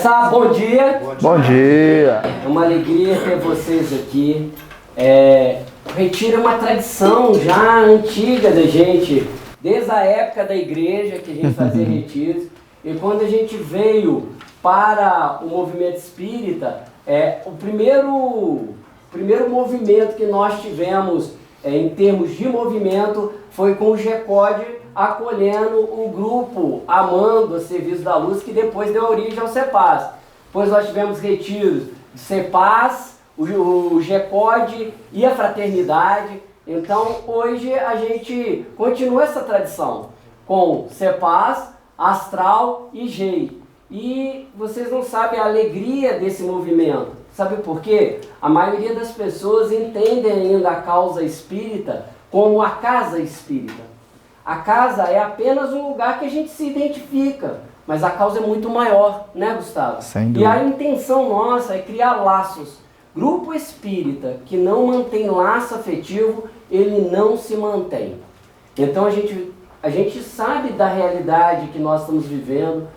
começar, bom dia. Bom dia. É uma alegria ter vocês aqui. O retiro é uma tradição já antiga da gente, desde a época da igreja que a gente fazia retiros. E quando a gente veio para o movimento espírita, o primeiro movimento que nós tivemos em termos de movimento foi com o GECOD acolhendo o grupo Amando a Serviço da Luz, que depois deu origem ao CEPAS. Depois nós tivemos retiros do CEPAS, o GECOD e a Fraternidade. Então hoje a gente continua essa tradição com CEPAS, Astral e GEI. E vocês não sabem a alegria desse movimento. Sabe por quê? A maioria das pessoas entendem ainda a causa espírita como a casa espírita. A casa é apenas um lugar que a gente se identifica, mas a causa é muito maior, né, Gustavo? Sem dúvida. E a intenção nossa é criar laços. Grupo espírita que não mantém laço afetivo, ele não se mantém. Então a gente sabe da realidade que nós estamos vivendo.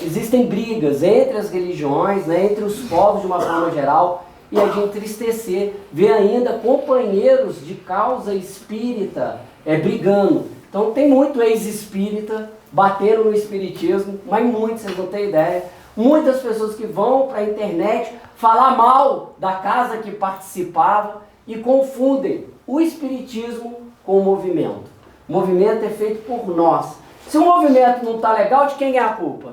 Existem brigas entre as religiões, né, entre os povos de uma forma geral, e a gente entristecer, ver ainda companheiros de causa espírita brigando. Então tem muito ex-espírita batendo no espiritismo, mas muitos, vocês não têm ideia, muitas pessoas que vão para a internet falar mal da casa que participava e confundem o espiritismo com o movimento. O movimento é feito por nós. Se o movimento não está legal, de quem é a culpa?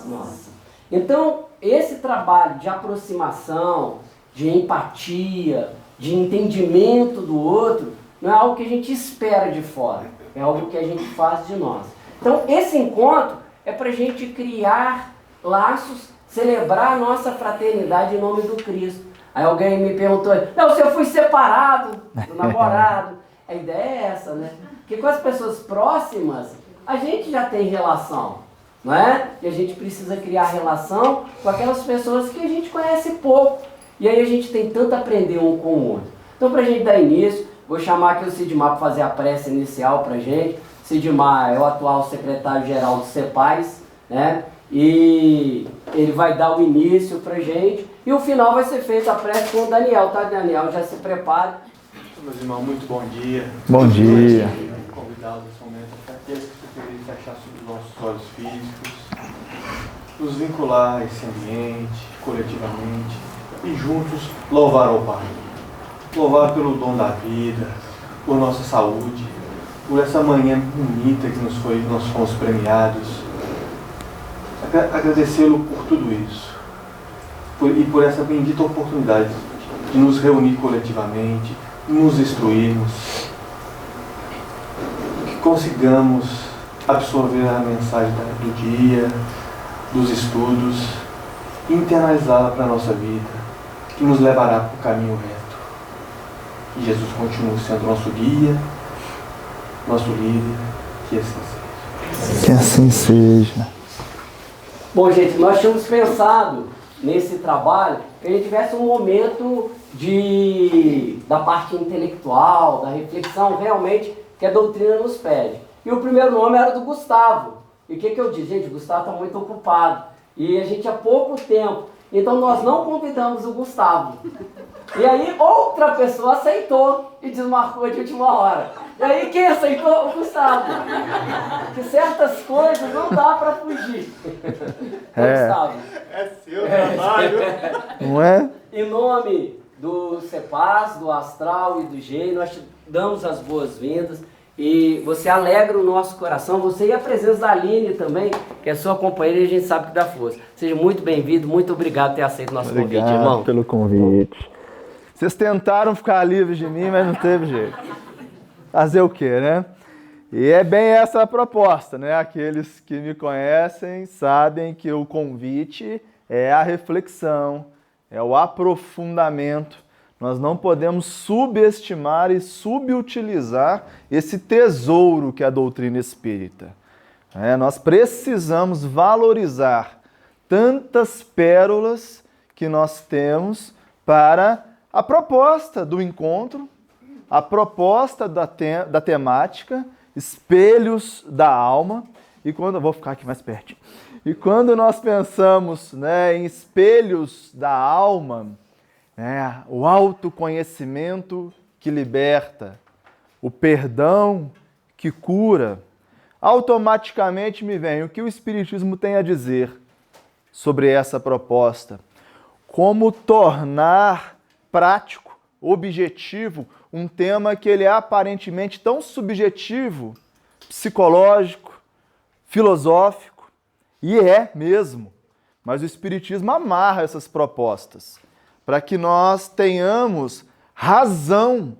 Nossa. Então, esse trabalho de aproximação, de empatia, de entendimento do outro, não é algo que a gente espera de fora, é algo que a gente faz de nós. Então, esse encontro é para a gente criar laços, celebrar a nossa fraternidade em nome do Cristo. Aí alguém me perguntou, não, se eu fui separado do namorado, a ideia é essa, né? Porque com as pessoas próximas, a gente já tem relação, não é? E a gente precisa criar relação com aquelas pessoas que a gente conhece pouco. E aí a gente tem tanto a aprender um com o outro. Então, para a gente dar início, vou chamar aqui o Sidmar para fazer a prece inicial para a gente. Sidmar é o atual secretário-geral do CEPAS, né? E ele vai dar o início para a gente. E o final vai ser feito a prece com o Daniel, tá, Daniel? Já se prepara. Meus irmãos, muito bom dia. Bom dia. Convidados nesse momento para aqueles que preferirem fechar sobre os nossos olhos físicos, nos vincular a esse ambiente, coletivamente, e juntos louvar ao Pai. Louvar pelo dom da vida, por nossa saúde, por essa manhã bonita que nós fomos premiados. Agradecê-lo por tudo isso. E por essa bendita oportunidade de nos reunir coletivamente, nos instruirmos, que consigamos absorver a mensagem do dia, dos estudos, e internalizá-la para a nossa vida, que nos levará para o caminho reto. Que Jesus continue sendo nosso guia, nosso líder, que assim seja. Que assim seja. Bom, gente, nós tínhamos pensado nesse trabalho que a gente tivesse um momento da parte intelectual, da reflexão realmente que a doutrina nos pede. E o primeiro nome era do Gustavo. E o que eu disse? Gente, o Gustavo está muito ocupado. E a gente há pouco tempo. Então nós não convidamos o Gustavo. E aí outra pessoa aceitou e desmarcou de última hora. E aí quem aceitou? O Gustavo. Que certas coisas não dá para fugir. Gustavo. É seu trabalho. Não é? Em nome do CEPAS, do Astral e do GEI, nós te damos as boas-vindas. E você alegra o nosso coração, você e a presença da Aline também, que é sua companheira e a gente sabe que dá força. Seja muito bem-vindo, muito obrigado por ter aceito o nosso convite, irmão. Obrigado pelo convite. Vocês tentaram ficar livres de mim, mas não teve jeito. Fazer o quê, né? E é bem essa a proposta, né? Aqueles que me conhecem sabem que o convite é a reflexão, é o aprofundamento. Nós não podemos subestimar e subutilizar esse tesouro que é a doutrina espírita. Nós precisamos valorizar tantas pérolas que nós temos para a proposta do encontro, a proposta da temática, espelhos da alma. E quando eu vou ficar aqui mais perto. E quando nós pensamos, né, em espelhos da alma, né, o autoconhecimento que liberta, o perdão que cura, automaticamente me vem o que o Espiritismo tem a dizer sobre essa proposta. Como tornar prático, objetivo, um tema que ele é aparentemente tão subjetivo, psicológico, filosófico, e é mesmo. Mas o Espiritismo amarra essas propostas para que nós tenhamos razão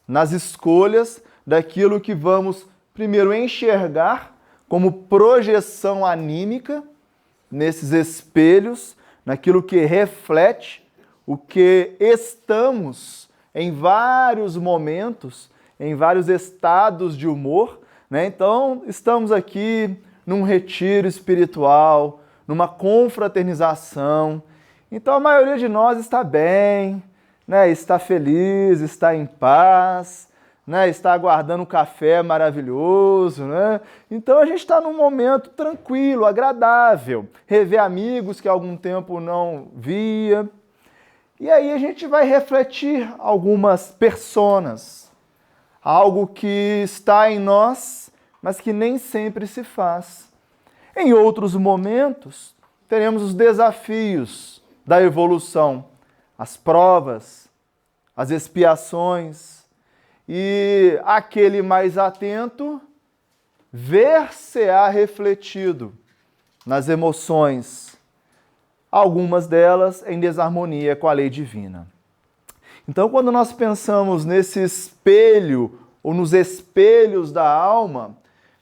nas escolhas daquilo que vamos primeiro enxergar como projeção anímica nesses espelhos, naquilo que reflete o que estamos em vários momentos, em vários estados de humor, né? Então, estamos aqui num retiro espiritual, numa confraternização. Então, a maioria de nós está bem, né? Está feliz, está em paz, né? Está aguardando um café maravilhoso, né? Então, a gente está num momento tranquilo, agradável, rever amigos que há algum tempo não via. E aí a gente vai refletir algumas personas, algo que está em nós, mas que nem sempre se faz. Em outros momentos, teremos os desafios da evolução, as provas, as expiações, e aquele mais atento ver-se-á refletido nas emoções, algumas delas em desarmonia com a lei divina. Então, quando nós pensamos nesse espelho, ou nos espelhos da alma,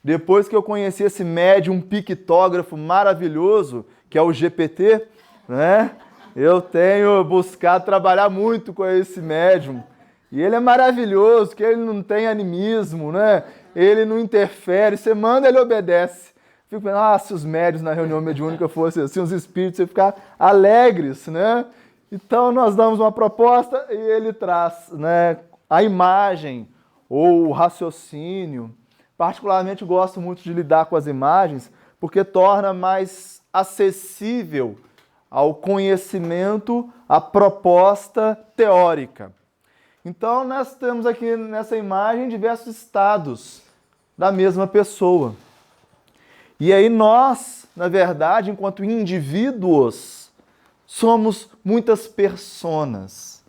depois que eu conheci esse médium pictógrafo maravilhoso, que é o GPT, né? Eu tenho buscado trabalhar muito com esse médium. E ele é maravilhoso, que ele não tem animismo, né? Ele não interfere, você manda, ele obedece. Fico pensando, se os médios na reunião mediúnica fossem assim, os espíritos iam ficar alegres, né? Então, nós damos uma proposta e ele traz, né, a imagem ou o raciocínio. Particularmente, gosto muito de lidar com as imagens, porque torna mais acessível ao conhecimento a proposta teórica. Então, nós temos aqui nessa imagem diversos estados da mesma pessoa. E aí nós, na verdade, enquanto indivíduos, somos muitas personas.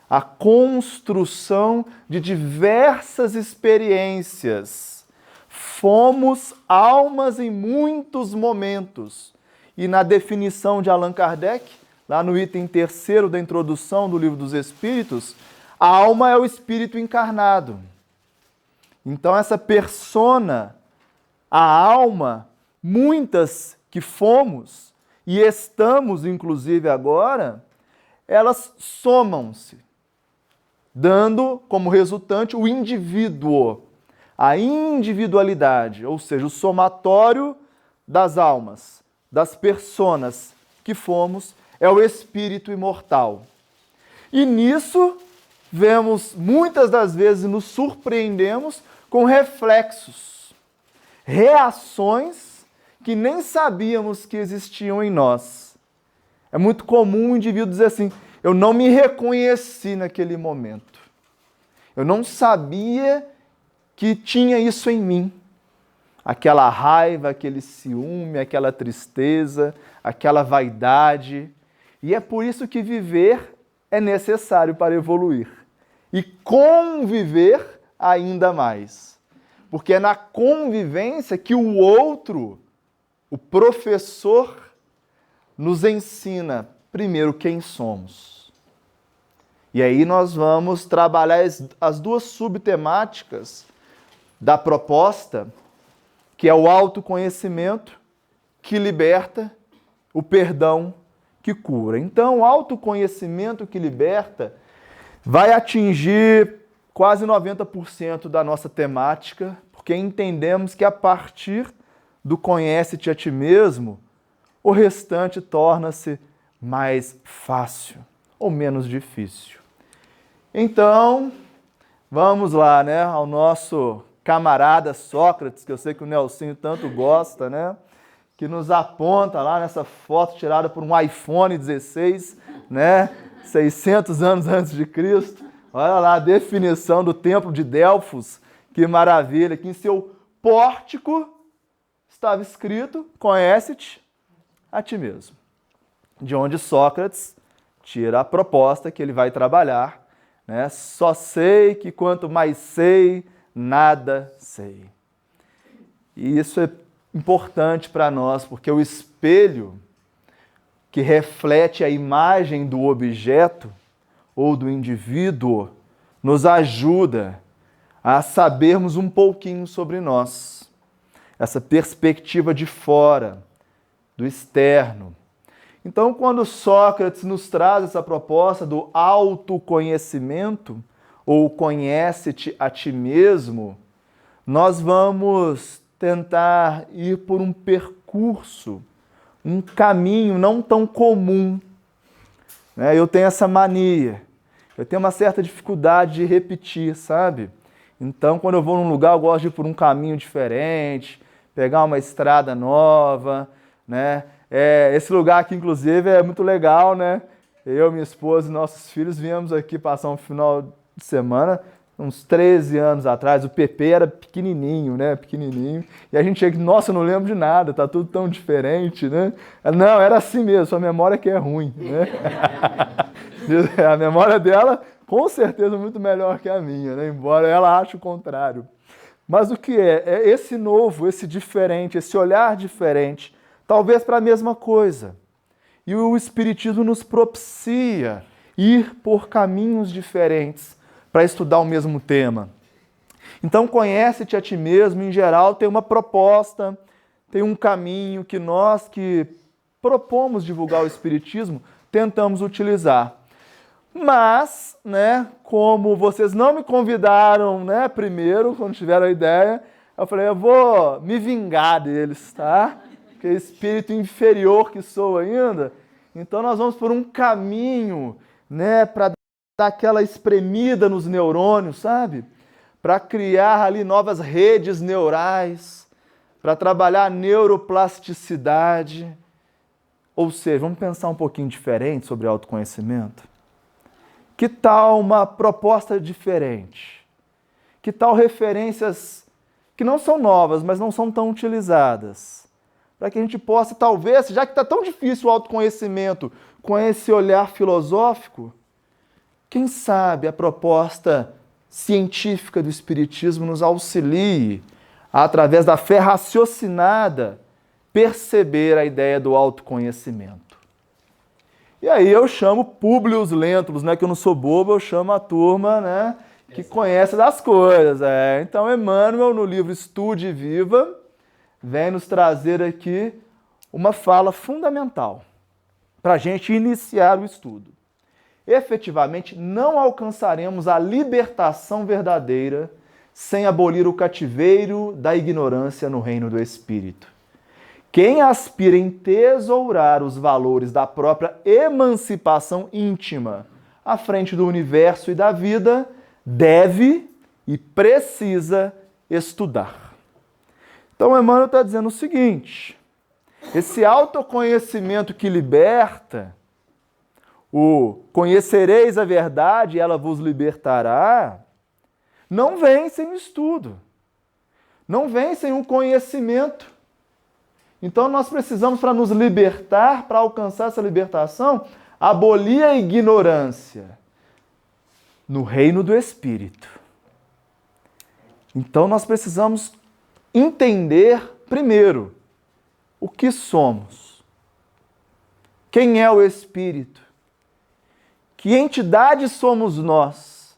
A construção de diversas experiências. Fomos almas em muitos momentos. E na definição de Allan Kardec, lá no item 3º da introdução do Livro dos Espíritos, a alma é o espírito encarnado. Então essa persona, a alma, muitas que fomos e estamos, inclusive agora, elas somam-se, dando como resultante o indivíduo, a individualidade, ou seja, o somatório das almas, das personas que fomos, é o espírito imortal. E nisso, vemos, muitas das vezes nos surpreendemos com reflexos, reações que nem sabíamos que existiam em nós. É muito comum o indivíduo dizer assim, eu não me reconheci naquele momento. Eu não sabia que tinha isso em mim. Aquela raiva, aquele ciúme, aquela tristeza, aquela vaidade. E é por isso que viver é necessário para evoluir. E conviver ainda mais. Porque é na convivência que o outro, o professor, nos ensina primeiro quem somos. E aí nós vamos trabalhar as duas subtemáticas da proposta, que é o autoconhecimento que liberta, o perdão que cura. Então, o autoconhecimento que liberta vai atingir quase 90% da nossa temática, porque entendemos que a partir do conhece-te a ti mesmo, o restante torna-se mais fácil ou menos difícil. Então, vamos lá, né, ao nosso camarada Sócrates, que eu sei que o Nelsinho tanto gosta, né, que nos aponta lá nessa foto tirada por um iPhone 16, né? 600 anos antes de Cristo. Olha lá a definição do templo de Delfos, que maravilha, que em seu pórtico estava escrito: conhece-te a ti mesmo. De onde Sócrates tira a proposta que ele vai trabalhar, né? Só sei que quanto mais sei, nada sei. E isso é importante para nós, porque o espelho que reflete a imagem do objeto ou do indivíduo nos ajuda a sabermos um pouquinho sobre nós. Essa perspectiva de fora, do externo. Então, quando Sócrates nos traz essa proposta do autoconhecimento, ou conhece-te a ti mesmo, nós vamos tentar ir por um percurso, um caminho não tão comum. Eu tenho essa mania, eu tenho uma certa dificuldade de repetir, sabe? Então, quando eu vou num lugar, eu gosto de ir por um caminho diferente, pegar uma estrada nova, né? Esse lugar aqui, inclusive, é muito legal, né? Eu, minha esposa e nossos filhos viemos aqui passar um final de semana, uns 13 anos atrás. O PP era pequenininho, né? Pequenininho. E a gente chega, nossa, eu não lembro de nada, tá tudo tão diferente, né? Não, era assim mesmo, sua memória que é ruim, né? A memória dela, com certeza, muito melhor que a minha, né? Embora ela ache o contrário. Mas o que é? É esse novo, esse diferente, esse olhar diferente, talvez para a mesma coisa. E o Espiritismo nos propicia ir por caminhos diferentes para estudar o mesmo tema. Então, conhece-te a ti mesmo, em geral, tem uma proposta, tem um caminho que nós que propomos divulgar o Espiritismo tentamos utilizar. Mas, né, como vocês não me convidaram, né, primeiro, quando tiveram a ideia, eu falei, eu vou me vingar deles, tá? Que espírito inferior que sou ainda. Então nós vamos por um caminho, né, para dar aquela espremida nos neurônios, sabe? Para criar ali novas redes neurais, para trabalhar a neuroplasticidade. Ou seja, vamos pensar um pouquinho diferente sobre autoconhecimento? Que tal uma proposta diferente? Que tal referências que não são novas, mas não são tão utilizadas? Para que a gente possa, talvez, já que está tão difícil o autoconhecimento com esse olhar filosófico, quem sabe a proposta científica do Espiritismo nos auxilie, através da fé raciocinada, perceber a ideia do autoconhecimento. E aí eu chamo Publius Lentulus, né, que eu não sou bobo, eu chamo a turma, né, que conhece das coisas. Então Emmanuel, no livro Estude e Viva, vem nos trazer aqui uma fala fundamental para a gente iniciar o estudo. Efetivamente, não alcançaremos a libertação verdadeira sem abolir o cativeiro da ignorância no reino do Espírito. Quem aspira em tesourar os valores da própria emancipação íntima à frente do universo e da vida, deve e precisa estudar. Então, Emmanuel está dizendo o seguinte: esse autoconhecimento que liberta, o conhecereis a verdade e ela vos libertará, não vem sem o estudo, não vem sem o conhecimento. Então nós precisamos, para nos libertar, para alcançar essa libertação, abolir a ignorância no reino do Espírito. Então nós precisamos entender, primeiro, o que somos. Quem é o Espírito? Que entidade somos nós?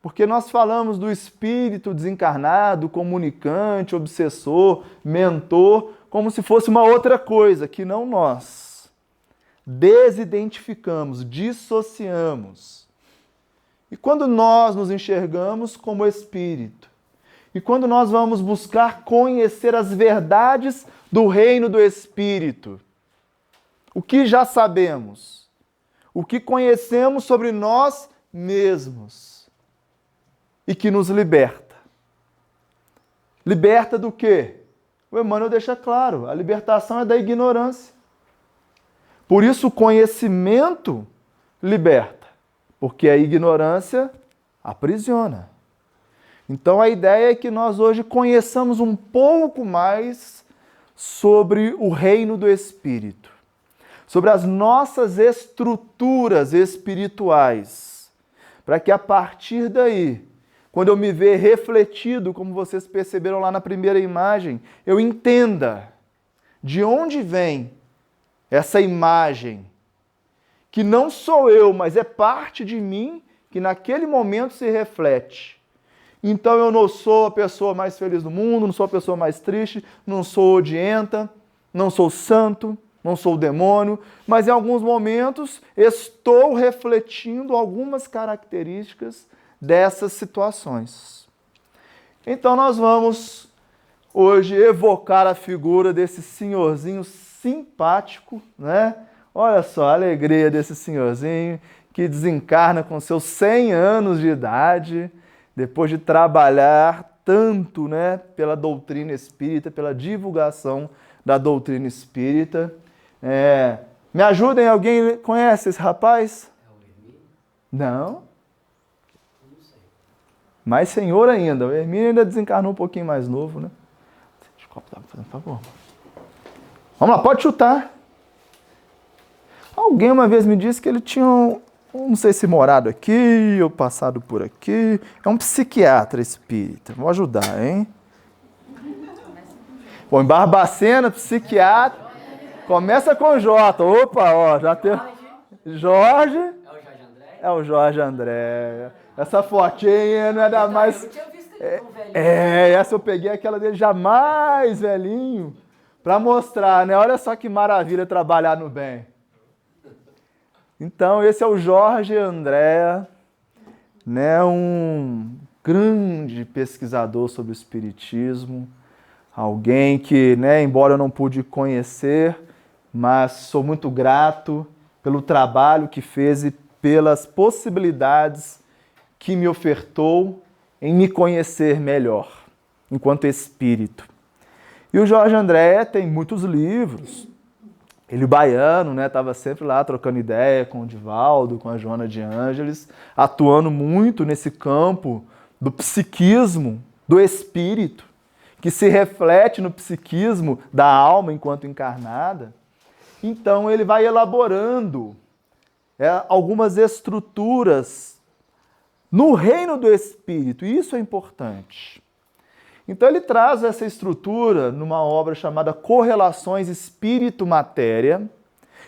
Porque nós falamos do espírito desencarnado, comunicante, obsessor, mentor, como se fosse uma outra coisa, que não nós. Desidentificamos, dissociamos. E quando nós nos enxergamos como espírito, e quando nós vamos buscar conhecer as verdades do reino do Espírito, o que já sabemos, o que conhecemos sobre nós mesmos, e que nos liberta. Liberta do quê? o Emmanuel deixa claro, a libertação é da ignorância. Por isso o conhecimento liberta, porque a ignorância aprisiona. Então a ideia é que nós hoje conheçamos um pouco mais sobre o reino do Espírito, sobre as nossas estruturas espirituais, para que a partir daí, quando eu me ver refletido, como vocês perceberam lá na primeira imagem, eu entenda de onde vem essa imagem, que não sou eu, mas é parte de mim, que naquele momento se reflete. Então eu não sou a pessoa mais feliz do mundo, não sou a pessoa mais triste, não sou odienta, não sou santo, não sou demônio, mas em alguns momentos estou refletindo algumas características dessas situações. Então nós vamos hoje evocar a figura desse senhorzinho simpático, né? Olha só a alegria desse senhorzinho que desencarna com seus 100 anos de idade, depois de trabalhar tanto, né, pela doutrina espírita, pela divulgação da doutrina espírita. Me ajudem, alguém conhece esse rapaz? É o Hermínio? Não? Não sei. Mais senhor ainda. O Hermínio ainda desencarnou um pouquinho mais novo, né? Por favor. Vamos lá, pode chutar. Alguém uma vez me disse que ele tinha não sei se morado aqui ou passado por aqui. É um psiquiatra espírita. Vou ajudar, hein? Bom, em Barbacena, psiquiatra. Começa com J. Opa, ó, já tem. Jorge. É o Jorge André? É o Jorge André. Essa fotinha não é da mais. Eu tinha visto ele tão velhinho. Essa eu peguei aquela dele já mais velhinho. Para mostrar, né? Olha só que maravilha trabalhar no bem. Então, esse é o Jorge André, né? Um grande pesquisador sobre o espiritismo, alguém que, né, embora eu não pude conhecer, mas sou muito grato pelo trabalho que fez e pelas possibilidades que me ofertou em me conhecer melhor, enquanto espírito. E o Jorge André tem muitos livros. Ele, baiano, né, estava sempre lá trocando ideia com o Divaldo, com a Joana de Ângeles, atuando muito nesse campo do psiquismo, do espírito, que se reflete no psiquismo da alma enquanto encarnada. Então ele vai elaborando algumas estruturas no reino do espírito, e isso é importante. Então ele traz essa estrutura numa obra chamada Correlações Espírito-Matéria,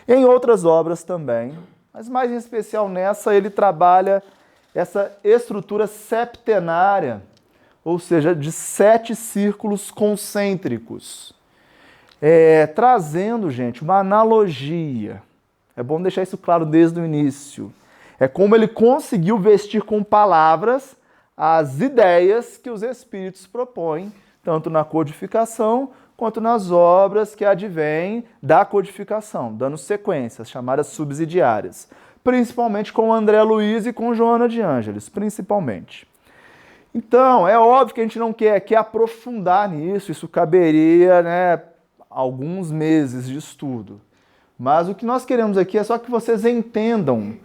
em outras obras também, mas mais em especial nessa ele trabalha essa estrutura septenária, ou seja, de 7 círculos concêntricos, trazendo, gente, uma analogia. É bom deixar isso claro desde o início. É como ele conseguiu vestir com palavras as ideias que os espíritos propõem, tanto na codificação quanto nas obras que advêm da codificação, dando sequências chamadas subsidiárias, principalmente com André Luiz e com Joana de Ângeles, principalmente. Então, é óbvio que a gente não quer aprofundar nisso, isso caberia, né, alguns meses de estudo. Mas o que nós queremos aqui é só que vocês entendam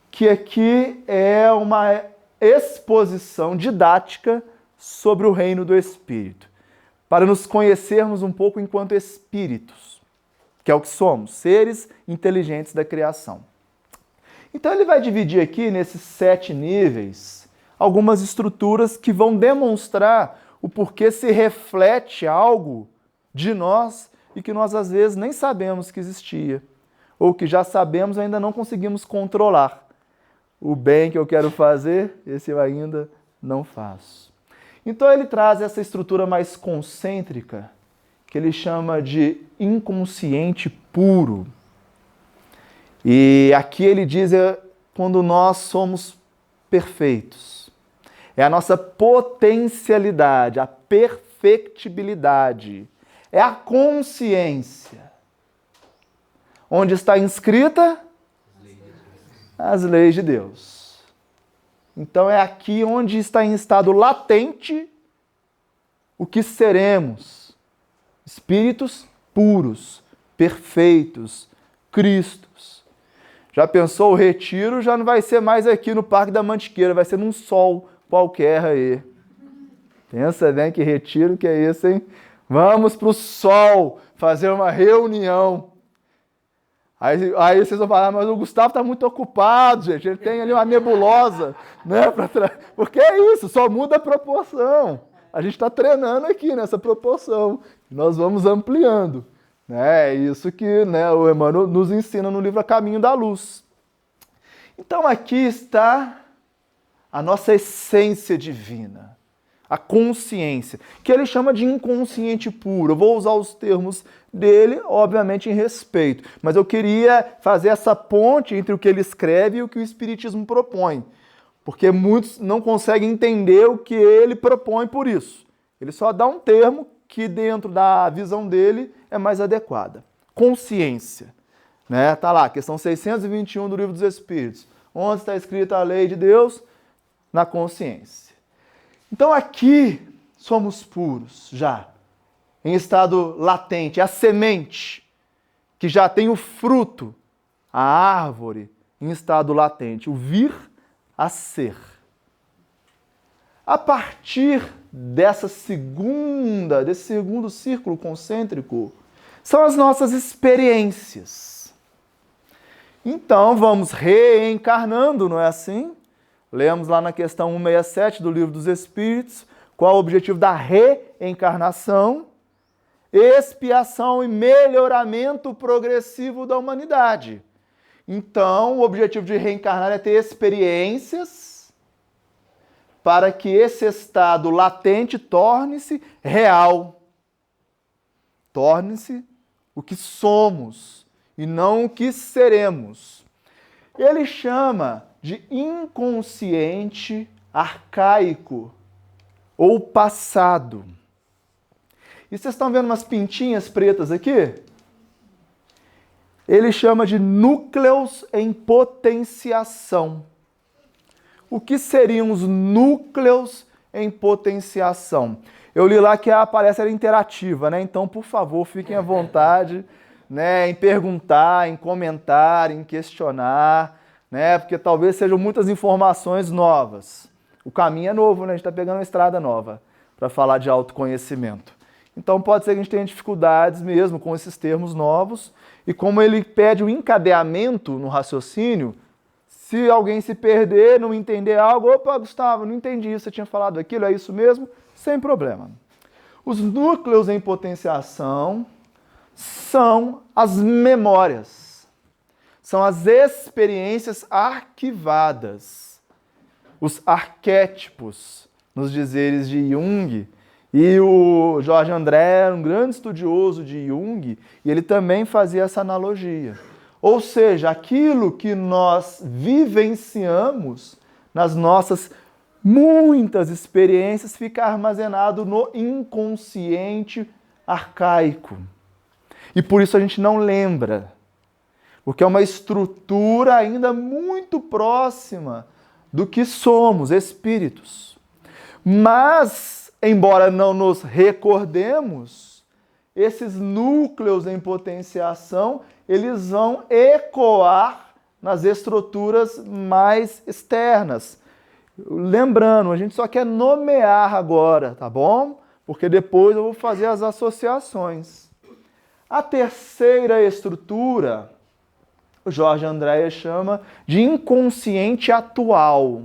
que aqui é uma exposição didática sobre o reino do Espírito, para nos conhecermos um pouco enquanto espíritos, que é o que somos, seres inteligentes da criação. Então ele vai dividir aqui, nesses 7 níveis, algumas estruturas que vão demonstrar o porquê se reflete algo de nós e que nós às vezes nem sabemos que existia, ou que já sabemos e ainda não conseguimos controlar. O bem que eu quero fazer, esse eu ainda não faço. Então ele traz essa estrutura mais concêntrica, que ele chama de inconsciente puro. E aqui ele diz quando nós somos perfeitos. É a nossa potencialidade, a perfectibilidade. É a consciência. Onde está inscrita as leis de Deus. Então é aqui onde está em estado latente o que seremos Espíritos puros, perfeitos, Cristos. Já pensou, o retiro já não vai ser mais aqui no Parque da Mantiqueira, vai ser num sol qualquer aí. Pensa bem que retiro que é esse, hein? Vamos para o sol fazer uma reunião. Aí vocês vão falar, mas o Gustavo está muito ocupado, gente. Ele tem ali uma nebulosa, né? Porque é isso, só muda a proporção. A gente está treinando aqui nessa proporção. Nós vamos ampliando. É isso que, né, o Emmanuel nos ensina no livro A Caminho da Luz. Então aqui está a nossa essência divina, a consciência, que ele chama de inconsciente puro. Eu vou usar os termos dele, obviamente, em respeito, mas eu queria fazer essa ponte entre o que ele escreve e o que o Espiritismo propõe, porque muitos não conseguem entender o que ele propõe por isso. Ele só dá um termo que, dentro da visão dele, é mais adequada. Consciência. Né? Tá lá, questão 621 do Livro dos Espíritos. Onde está escrita a lei de Deus? Na consciência. Então aqui somos puros, já, em estado latente. É a semente que já tem o fruto, a árvore em estado latente, o vir a ser. A partir desse segundo círculo concêntrico, são as nossas experiências. Então vamos reencarnando, não é assim? Lemos lá na questão 167 do Livro dos Espíritos, qual é o objetivo da reencarnação? Expiação e melhoramento progressivo da humanidade. Então, o objetivo de reencarnar é ter experiências para que esse estado latente torne-se real. Torne-se o que somos e não o que seremos. Ele chama de inconsciente arcaico ou passado. E vocês estão vendo umas pintinhas pretas aqui? Ele chama de núcleos em potenciação. O que seriam os núcleos em potenciação? Eu li lá que a palestra era interativa, né? Então, por favor, fiquem à vontade, né, em perguntar, em comentar, em questionar, né? Porque talvez sejam muitas informações novas. O caminho é novo, né? A gente está pegando uma estrada nova para falar de autoconhecimento. Então pode ser que a gente tenha dificuldades mesmo com esses termos novos, e como ele pede o encadeamento no raciocínio, se alguém se perder, não entender algo, opa, Gustavo, não entendi isso, você tinha falado aquilo, é isso mesmo? Sem problema. Os núcleos em potenciação são as memórias, são as experiências arquivadas, os arquétipos, nos dizeres de Jung. E o Jorge André era um grande estudioso de Jung, e ele também fazia essa analogia. Ou seja, aquilo que nós vivenciamos nas nossas muitas experiências fica armazenado no inconsciente arcaico. E por isso a gente não lembra, porque é uma estrutura ainda muito próxima do que somos, espíritos. Mas, embora não nos recordemos, esses núcleos em potenciação, eles vão ecoar nas estruturas mais externas. Lembrando, a gente só quer nomear agora, tá bom? Porque depois eu vou fazer as associações. A terceira estrutura, o Jorge André chama de inconsciente atual.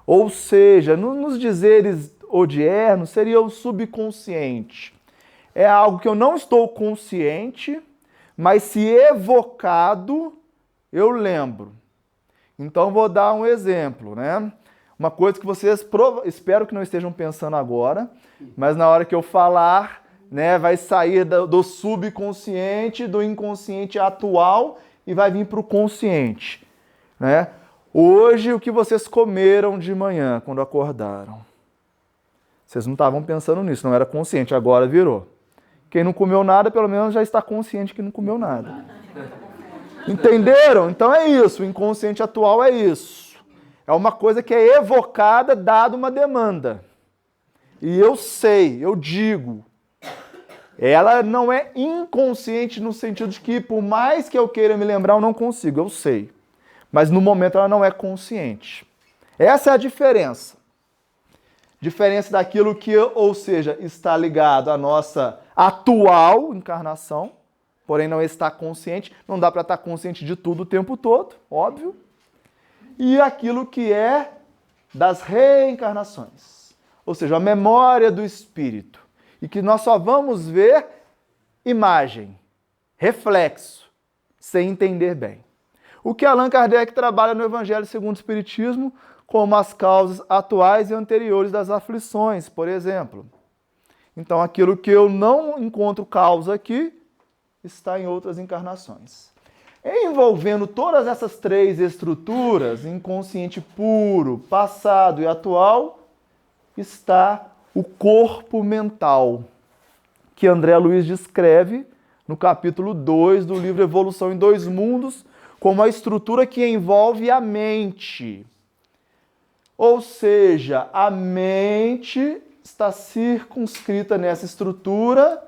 Ou seja, nos dizeres odiernos, seria o subconsciente. É algo que eu não estou consciente, mas se evocado, eu lembro. Então, vou dar um exemplo, né? Uma coisa que vocês, espero que não estejam pensando agora, mas na hora que eu falar, né, vai sair do subconsciente, do inconsciente atual e vai vir para o consciente, né? Hoje, o que vocês comeram de manhã, quando acordaram? Vocês não estavam pensando nisso, não era consciente, agora virou. Quem não comeu nada, pelo menos já está consciente que não comeu nada. Entenderam? Então é isso, o inconsciente atual é isso. É uma coisa que é evocada dada uma demanda. E eu sei, eu digo. Ela não é inconsciente no sentido de que, por mais que eu queira me lembrar, eu não consigo, eu sei. Mas no momento ela não é consciente. Essa é a diferença. Diferença daquilo que, ou seja, está ligado à nossa atual encarnação, porém não está consciente, não dá para estar consciente de tudo o tempo todo, óbvio. E aquilo que é das reencarnações, ou seja, a memória do espírito, e que nós só vamos ver imagem, reflexo, sem entender bem. O que Allan Kardec trabalha no Evangelho segundo o Espiritismo como as causas atuais e anteriores das aflições, por exemplo. Então, aquilo que eu não encontro causa aqui, está em outras encarnações. Envolvendo todas essas três estruturas, inconsciente puro, passado e atual, está o corpo mental, que André Luiz descreve no capítulo 2 do livro Evolução em Dois Mundos, como a estrutura que envolve a mente. Ou seja, a mente está circunscrita nessa estrutura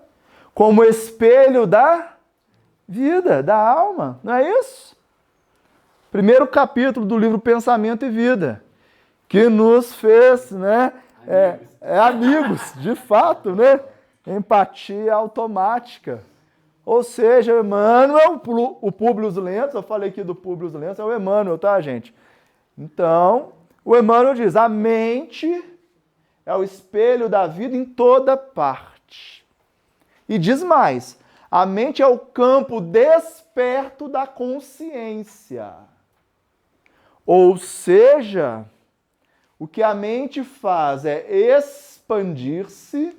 como espelho da vida, da alma, não é isso? Primeiro capítulo do livro Pensamento e Vida, que nos fez, né, amigos, de fato, né? Empatia automática. Ou seja, Emmanuel, o Públio Lentz, eu falei aqui do Públio Lentz, é o Emmanuel, tá, gente? Então, o Emmanuel diz, a mente é o espelho da vida em toda parte. E diz mais, a mente é o campo desperto da consciência. Ou seja, o que a mente faz é expandir-se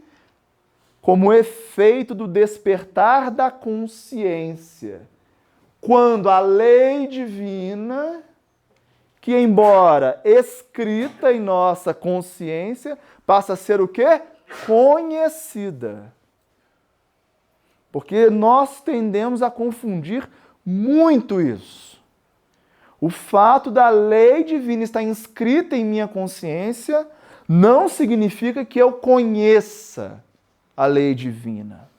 como efeito do despertar da consciência. Quando a lei divina, que embora escrita em nossa consciência, passa a ser o quê? Conhecida. Porque nós tendemos a confundir muito isso. O fato da lei divina estar inscrita em minha consciência não significa que eu conheça a lei divina.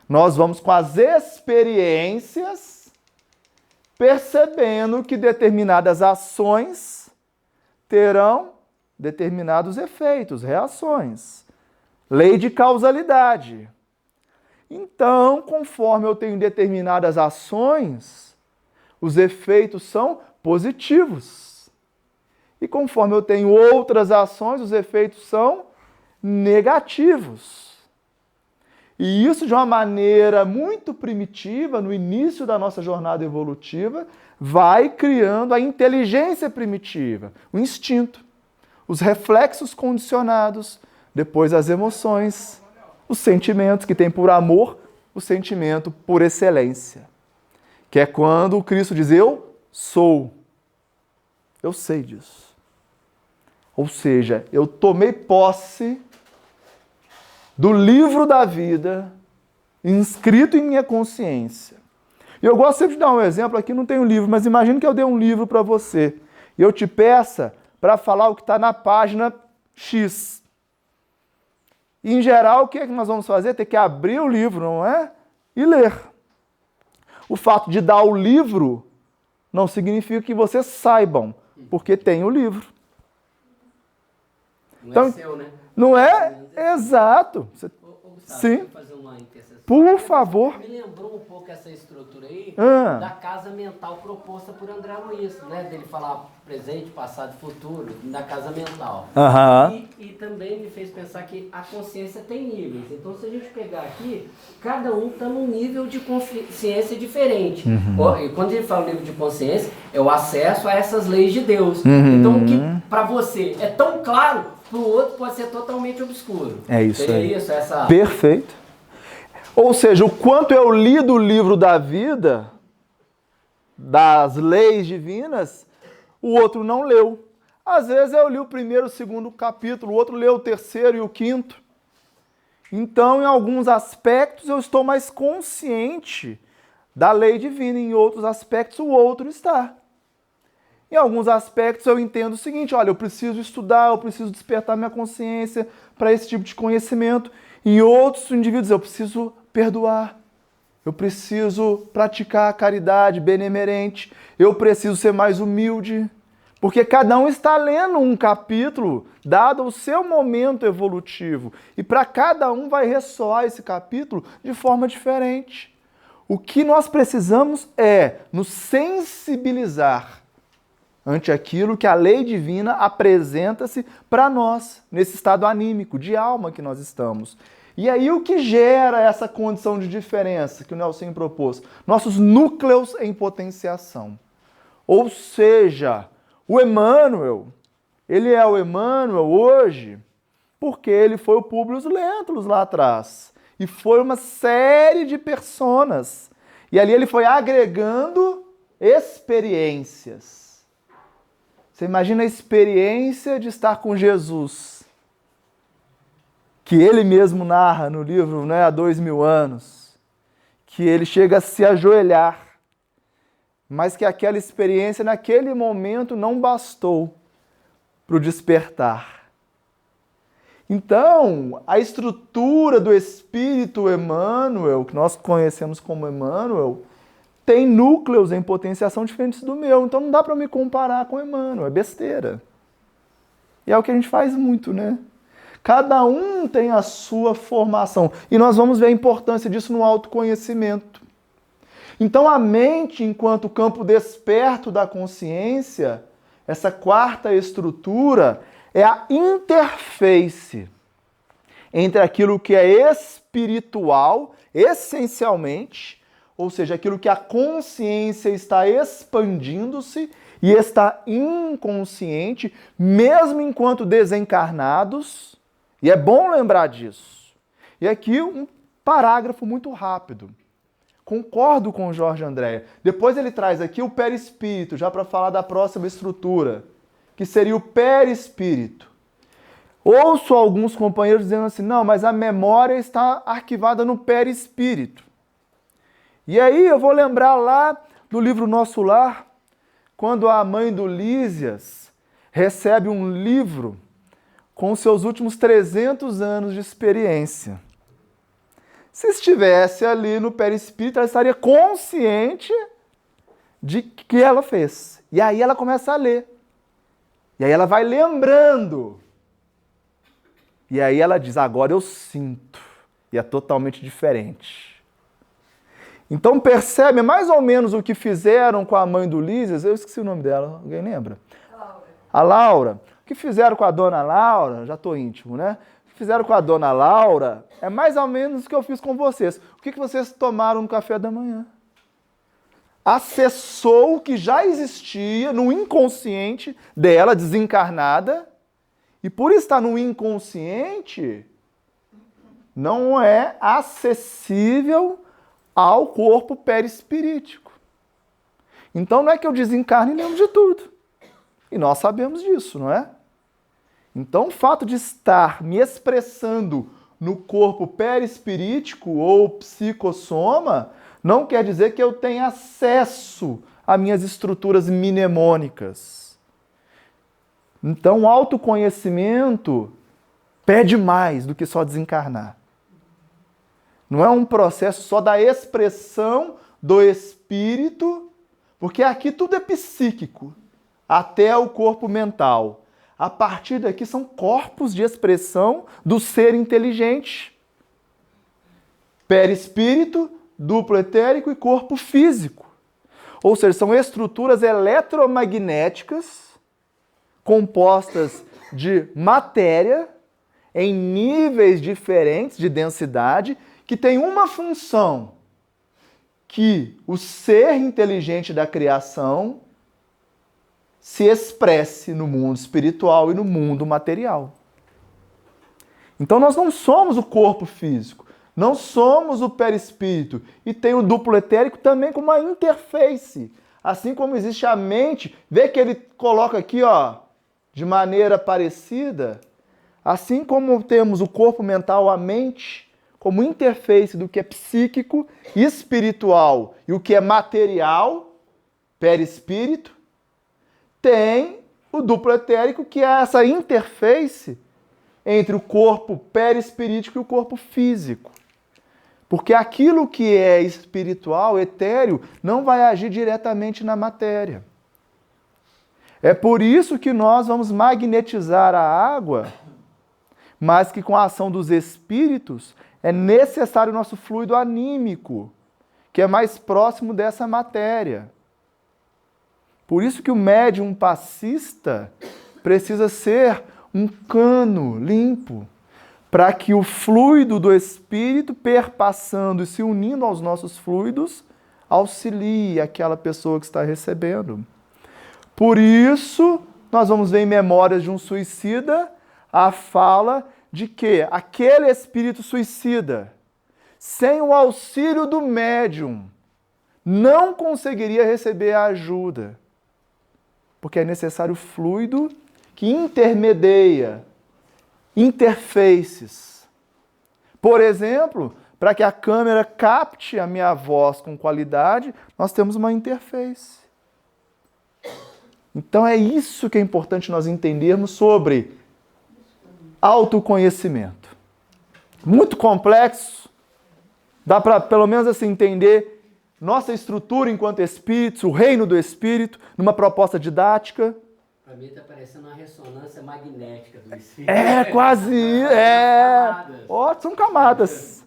Nós vamos com as experiências percebendo que determinadas ações terão determinados efeitos, reações. Lei de causalidade. Então, conforme eu tenho determinadas ações, os efeitos são positivos. E conforme eu tenho outras ações, os efeitos são negativos. E isso de uma maneira muito primitiva, no início da nossa jornada evolutiva, vai criando a inteligência primitiva, o instinto, os reflexos condicionados, depois as emoções, os sentimentos, que tem por amor o sentimento por excelência. Que é quando o Cristo diz, eu sou. Eu sei disso. Ou seja, eu tomei posse do livro da vida inscrito em minha consciência. E eu gosto sempre de dar um exemplo, aqui não tem um livro, mas imagine que eu dei um livro para você e eu te peça para falar o que está na página X. E, em geral, o que é que nós vamos fazer? Ter que abrir o livro, não é? E ler. O fato de dar o livro não significa que vocês saibam, porque tem o livro. Não então, é seu, né? Não é? Exato. Gustavo, sim. deixa eu fazer uma intercessão. Por favor. Me lembrou um pouco essa estrutura aí Ah. da casa mental proposta por André Luiz, né? Dele falar presente, passado e futuro, da casa mental. Aham. E também me fez pensar que a consciência tem níveis. Então, se a gente pegar aqui, cada um está num nível de consciência diferente. E quando ele fala nível de consciência, é o acesso a essas leis de Deus. Então, o que para você é tão claro, para o outro pode ser totalmente obscuro. É isso Seria aí. isso, essa... Perfeito. Ou seja, o quanto eu li do livro da vida, das leis divinas, o outro não leu. Às vezes eu li o primeiro, o segundo capítulo, o outro leu o terceiro e o quinto. Então, em alguns aspectos, eu estou mais consciente da lei divina, em outros aspectos, o outro está. Em alguns aspectos eu entendo o seguinte, olha, eu preciso estudar, eu preciso despertar minha consciência para esse tipo de conhecimento. Em outros indivíduos eu preciso perdoar, eu preciso praticar a caridade benemerente, eu preciso ser mais humilde, porque cada um está lendo um capítulo dado o seu momento evolutivo e para cada um vai ressoar esse capítulo de forma diferente. O que nós precisamos é nos sensibilizar ante aquilo que a lei divina apresenta-se para nós, nesse estado anímico, de alma que nós estamos. E aí o que gera essa condição de diferença que o Nelson propôs? Nossos núcleos em potenciação. Ou seja, o Emmanuel, ele é o Emmanuel hoje porque ele foi o Publius Lentulus lá atrás. E foi uma série de personas. E ali ele foi agregando experiências. Você imagina a experiência de estar com Jesus, que ele mesmo narra no livro, há 2000 anos, que ele chega a se ajoelhar, mas que aquela experiência naquele momento não bastou para o despertar. Então, a estrutura do Espírito Emmanuel, que nós conhecemos como Emmanuel, tem núcleos em potenciação diferentes do meu. Então não dá para me comparar com Emmanuel, é besteira. E é o que a gente faz muito, né? Cada um tem a sua formação. E nós vamos ver a importância disso no autoconhecimento. Então a mente, enquanto campo desperto da consciência, essa quarta estrutura, é a interface entre aquilo que é espiritual, essencialmente, ou seja, aquilo que a consciência está expandindo-se e está inconsciente, mesmo enquanto desencarnados, e é bom lembrar disso. E aqui um parágrafo muito rápido. Concordo com o Jorge Andréa. Depois ele traz aqui o perispírito, já para falar da próxima estrutura, que seria o perispírito. Ouço alguns companheiros dizendo assim, não, mas a memória está arquivada no perispírito. E aí eu vou lembrar lá do livro Nosso Lar, quando a mãe do Lísias recebe um livro com seus últimos 300 anos de experiência. Se estivesse ali no perispírito, ela estaria consciente de que ela fez. E aí ela começa a ler. E aí ela vai lembrando. E aí ela diz, agora eu sinto. E é totalmente diferente. Então percebe mais ou menos o que fizeram com a mãe do Lísias. Eu esqueci o nome dela, alguém lembra? Laura. A Laura. O que fizeram com a dona Laura, já estou íntimo, né? O que fizeram com a dona Laura é mais ou menos o que eu fiz com vocês. O que vocês tomaram no café da manhã? Acessou o que já existia no inconsciente dela, desencarnada, e por estar no inconsciente, não é acessível ao corpo perispirítico. Então não é que eu desencarne e lembro de tudo. E nós sabemos disso, não é? Então o fato de estar me expressando no corpo perispirítico ou psicossoma não quer dizer que eu tenha acesso às minhas estruturas mnemônicas. Então o autoconhecimento pede mais do que só desencarnar. Não é um processo só da expressão do espírito, porque aqui tudo é psíquico, até o corpo mental. A partir daqui são corpos de expressão do ser inteligente. Perispírito, duplo etérico e corpo físico. Ou seja, são estruturas eletromagnéticas compostas de matéria em níveis diferentes de densidade, que tem uma função, que o ser inteligente da criação se expresse no mundo espiritual e no mundo material. Então nós não somos o corpo físico, não somos o perispírito, e tem o duplo etérico também como uma interface. Assim como existe a mente, vê que ele coloca aqui, de maneira parecida, assim como temos o corpo mental, a mente, como interface do que é psíquico, espiritual e o que é material, perispírito, tem o duplo etérico, que é essa interface entre o corpo perispirítico e o corpo físico. Porque aquilo que é espiritual, etéreo, não vai agir diretamente na matéria. É por isso que nós vamos magnetizar a água, mas que com a ação dos espíritos é necessário o nosso fluido anímico, que é mais próximo dessa matéria. Por isso que o médium passista precisa ser um cano limpo, para que o fluido do espírito, perpassando e se unindo aos nossos fluidos, auxilie aquela pessoa que está recebendo. Por isso, nós vamos ver em Memórias de um Suicida a fala de que aquele espírito suicida, sem o auxílio do médium, não conseguiria receber a ajuda, porque é necessário fluido que intermedia interfaces. Por exemplo, para que a câmera capte a minha voz com qualidade, nós temos uma interface. Então é isso que é importante nós entendermos sobre autoconhecimento. Muito complexo, dá para pelo menos assim entender nossa estrutura enquanto espíritos, o reino do espírito, numa proposta didática. Para mim está parecendo uma ressonância magnética do espírito. É, quase, são camadas.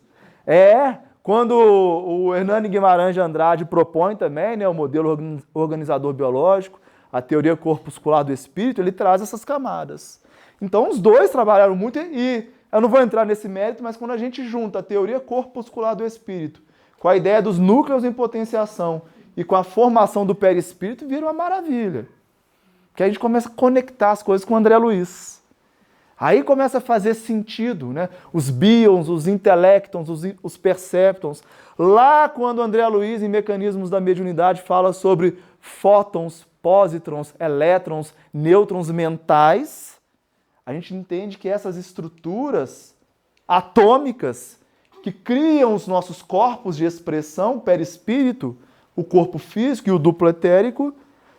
Quando o Hernani Guimarães de Andrade propõe também, né, o modelo organizador biológico, a teoria corpuscular do espírito, ele traz essas camadas. Então, os dois trabalharam muito e eu não vou entrar nesse mérito, mas quando a gente junta a teoria corpuscular do espírito com a ideia dos núcleos em potenciação e com a formação do perispírito, vira uma maravilha. Que a gente começa a conectar as coisas com o André Luiz. Aí começa a fazer sentido, né? Os bíons, os intelectons, os perceptons. Lá quando o André Luiz, em Mecanismos da Mediunidade, fala sobre fótons, pósitrons, elétrons, nêutrons mentais, a gente entende que essas estruturas atômicas que criam os nossos corpos de expressão, o perispírito, o corpo físico e o duplo etérico,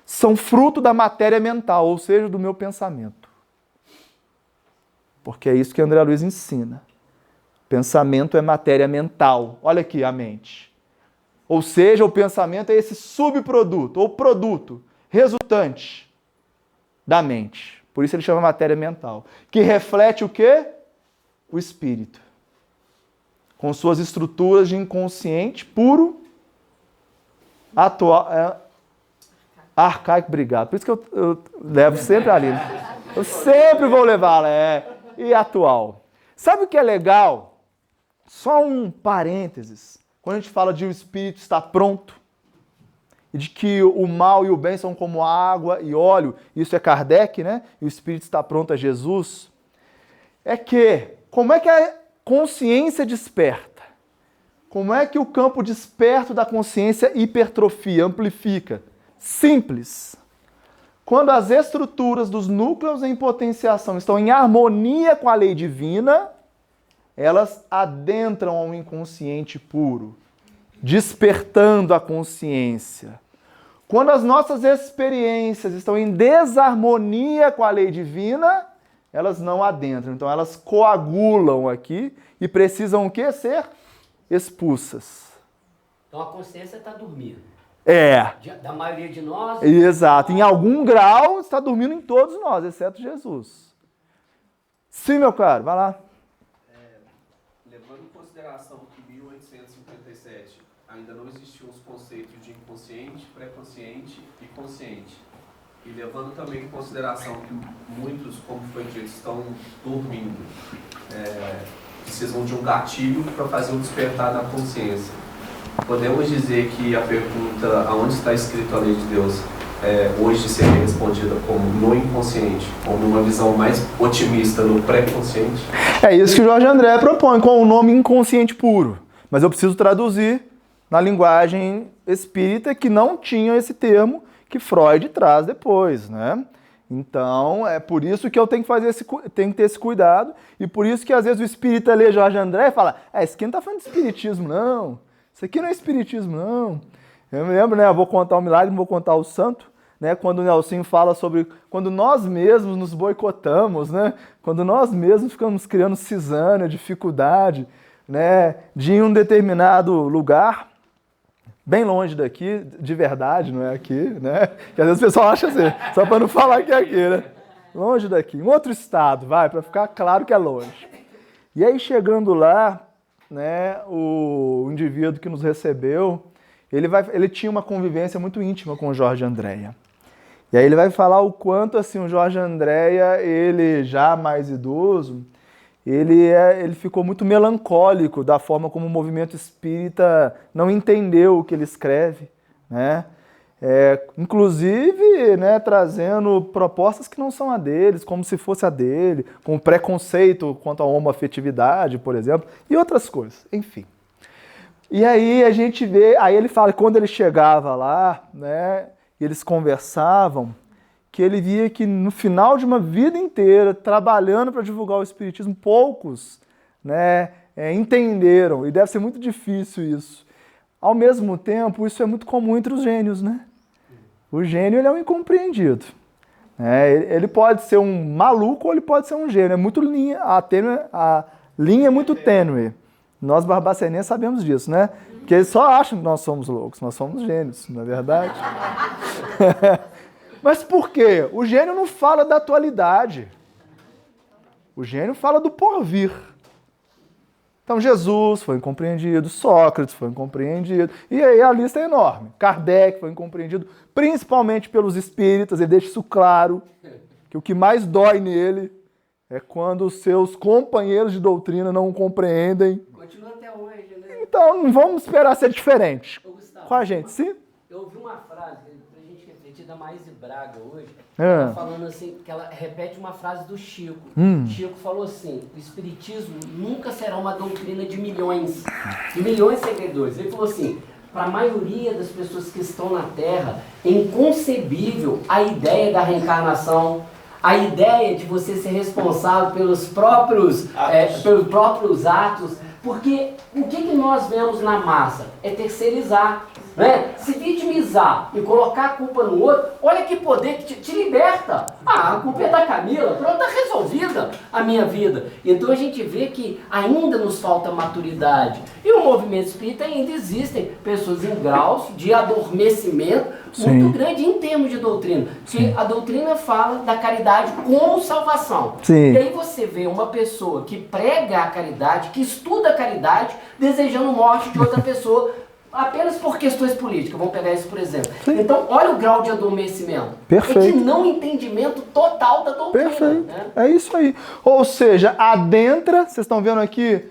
são fruto da matéria mental, ou seja, do meu pensamento. Porque é isso que André Luiz ensina. Pensamento é matéria mental. Olha aqui a mente. Ou seja, o pensamento é esse subproduto, ou produto, resultante da mente. Por isso ele chama matéria mental. Que reflete o quê? O espírito. Com suas estruturas de inconsciente puro, atual... Arcaico, obrigado. Por isso que eu levo sempre ali. Eu sempre vou levá-la. E atual. Sabe o que é legal? Só um parênteses. Quando a gente fala de o espírito estar pronto, e de que o mal e o bem são como água e óleo, isso é Kardec, né? E o espírito está pronto a Jesus. É que, como é que a consciência desperta? Como é que o campo desperto da consciência hipertrofia, amplifica? Simples. Quando as estruturas dos núcleos em potenciação estão em harmonia com a lei divina, elas adentram ao inconsciente puro, despertando a consciência. Quando as nossas experiências estão em desarmonia com a lei divina, elas não adentram. Então elas coagulam aqui e precisam o quê? Ser expulsas. Então a consciência está dormindo. Da maioria de nós. Exato. Em algum grau está dormindo em todos nós, exceto Jesus. Sim, meu caro, vai lá. Levando em consideração que em 1857 ainda não existiam os conceitos de inconsciente, pré-consciente e consciente. E levando também em consideração que muitos, como foi dito, estão dormindo, precisam de um gatilho para fazer o despertar da consciência. Podemos dizer que a pergunta aonde está escrito a lei de Deus hoje seria respondida como no inconsciente, ou numa visão mais otimista no pré-consciente? É isso que o Jorge André propõe, com o nome inconsciente puro. Mas eu preciso traduzir na linguagem espírita, que não tinha esse termo que Freud traz depois, né? Então, é por isso que eu tenho que ter esse cuidado, e por isso que às vezes o espírita lê Jorge André e fala, isso aqui não está falando de espiritismo, não. Isso aqui não é espiritismo, não. Eu me lembro, né? Eu vou contar o milagre, não vou contar o santo. né, quando o Nelson fala sobre quando nós mesmos nos boicotamos, né, quando nós mesmos ficamos criando cisânia, dificuldade, né, de ir em um determinado lugar, bem longe daqui, de verdade, não é aqui, né, que às vezes o pessoal acha assim, só para não falar que é aqui, né, longe daqui, em outro estado, vai, para ficar claro que é longe. E aí chegando lá, né, o indivíduo que nos recebeu, ele tinha uma convivência muito íntima com o Jorge Andréia. E aí ele vai falar o quanto assim, o Jorge Andréia, ele já mais idoso, ele ficou muito melancólico da forma como o movimento espírita não entendeu o que ele escreve, né? Inclusive, né, trazendo propostas que não são a deles, como se fosse a dele, com preconceito quanto à homoafetividade, por exemplo, e outras coisas, enfim. E aí a gente vê, aí ele fala que quando ele chegava lá, né, e eles conversavam, que ele via que no final de uma vida inteira, trabalhando para divulgar o Espiritismo, poucos, né, entenderam, e deve ser muito difícil isso. Ao mesmo tempo, isso é muito comum entre os gênios, né? O gênio, ele é um incompreendido. Ele pode ser um maluco ou ele pode ser um gênio. É muito linha, a linha é muito tênue. Nós, barbacenenses, sabemos disso, né? Porque eles só acham que nós somos loucos, nós somos gênios, não é verdade? Mas por quê? O gênio não fala da atualidade. O gênio fala do porvir. Então Jesus foi incompreendido, Sócrates foi incompreendido, e aí a lista é enorme. Kardec foi incompreendido, principalmente pelos espíritas, ele deixa isso claro, que o que mais dói nele é quando os seus companheiros de doutrina não o compreendem. Continua até hoje, né? Então não vamos esperar ser diferente. Ô, Gustavo, Com a gente, sim? eu ouvi uma frase, pra gente refletir, da Maíse Braga hoje, É. ela falando assim, que ela repete uma frase do Chico. Chico falou assim, o Espiritismo nunca será uma doutrina de milhões de seguidores. Ele falou assim, para a maioria das pessoas que estão na Terra, é inconcebível a ideia da reencarnação, a ideia de você ser responsável pelos próprios atos, porque o que nós vemos na massa? É terceirizar, né? Se vitimizar e colocar a culpa no outro, olha que poder que te liberta. A culpa é da Camila, pronto, está resolvida a minha vida. Então a gente vê que ainda nos falta maturidade. E o movimento espírita ainda existem pessoas em graus de adormecimento muito grande em termos de doutrina. Porque a doutrina fala da caridade como salvação. Sim. E aí você vê uma pessoa que prega a caridade, que estuda a caridade, desejando morte de outra pessoa apenas por questões políticas. Vamos pegar isso por exemplo. Sim. Então, olha o grau de adormecimento. Perfeito. É de não entendimento total da doutrina. Perfeito. Né? É isso aí. Ou seja, adentra, vocês estão vendo aqui,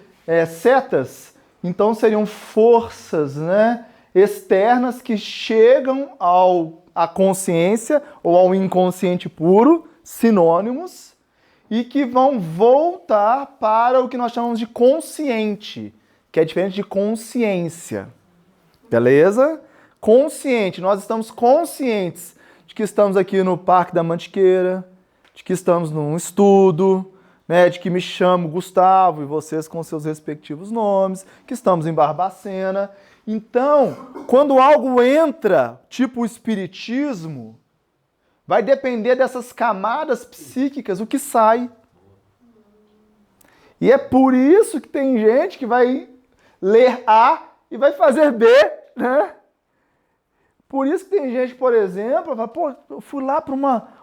setas, então seriam forças, né, externas que chegam à consciência ou ao inconsciente puro, sinônimos, e que vão voltar para o que nós chamamos de consciente, que é diferente de consciência. Beleza? Consciente, nós estamos conscientes de que estamos aqui no Parque da Mantiqueira, de que estamos num estudo, né, de que me chamo Gustavo e vocês com seus respectivos nomes, que estamos em Barbacena. Então, quando algo entra, tipo o espiritismo, vai depender dessas camadas psíquicas, o que sai. E é por isso que tem gente que vai ler A e vai fazer B, né? Por isso que tem gente, por exemplo, fala, pô, eu fui lá para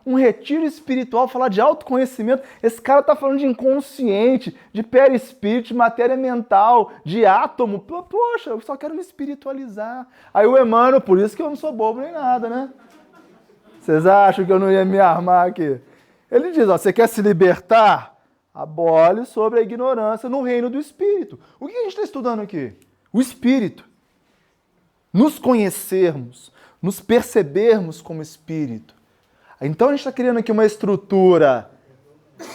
um retiro espiritual, falar de autoconhecimento, esse cara tá falando de inconsciente, de perispírito, de matéria mental, de átomo, poxa, eu só quero me espiritualizar. Aí o Emmanuel, por isso que eu não sou bobo nem nada, né? Vocês acham que eu não ia me armar aqui? Ele diz, ó, você quer se libertar? Abole sobre a ignorância no reino do Espírito. O que a gente está estudando aqui? O Espírito. Nos conhecermos, nos percebermos como Espírito. Então a gente está criando aqui uma estrutura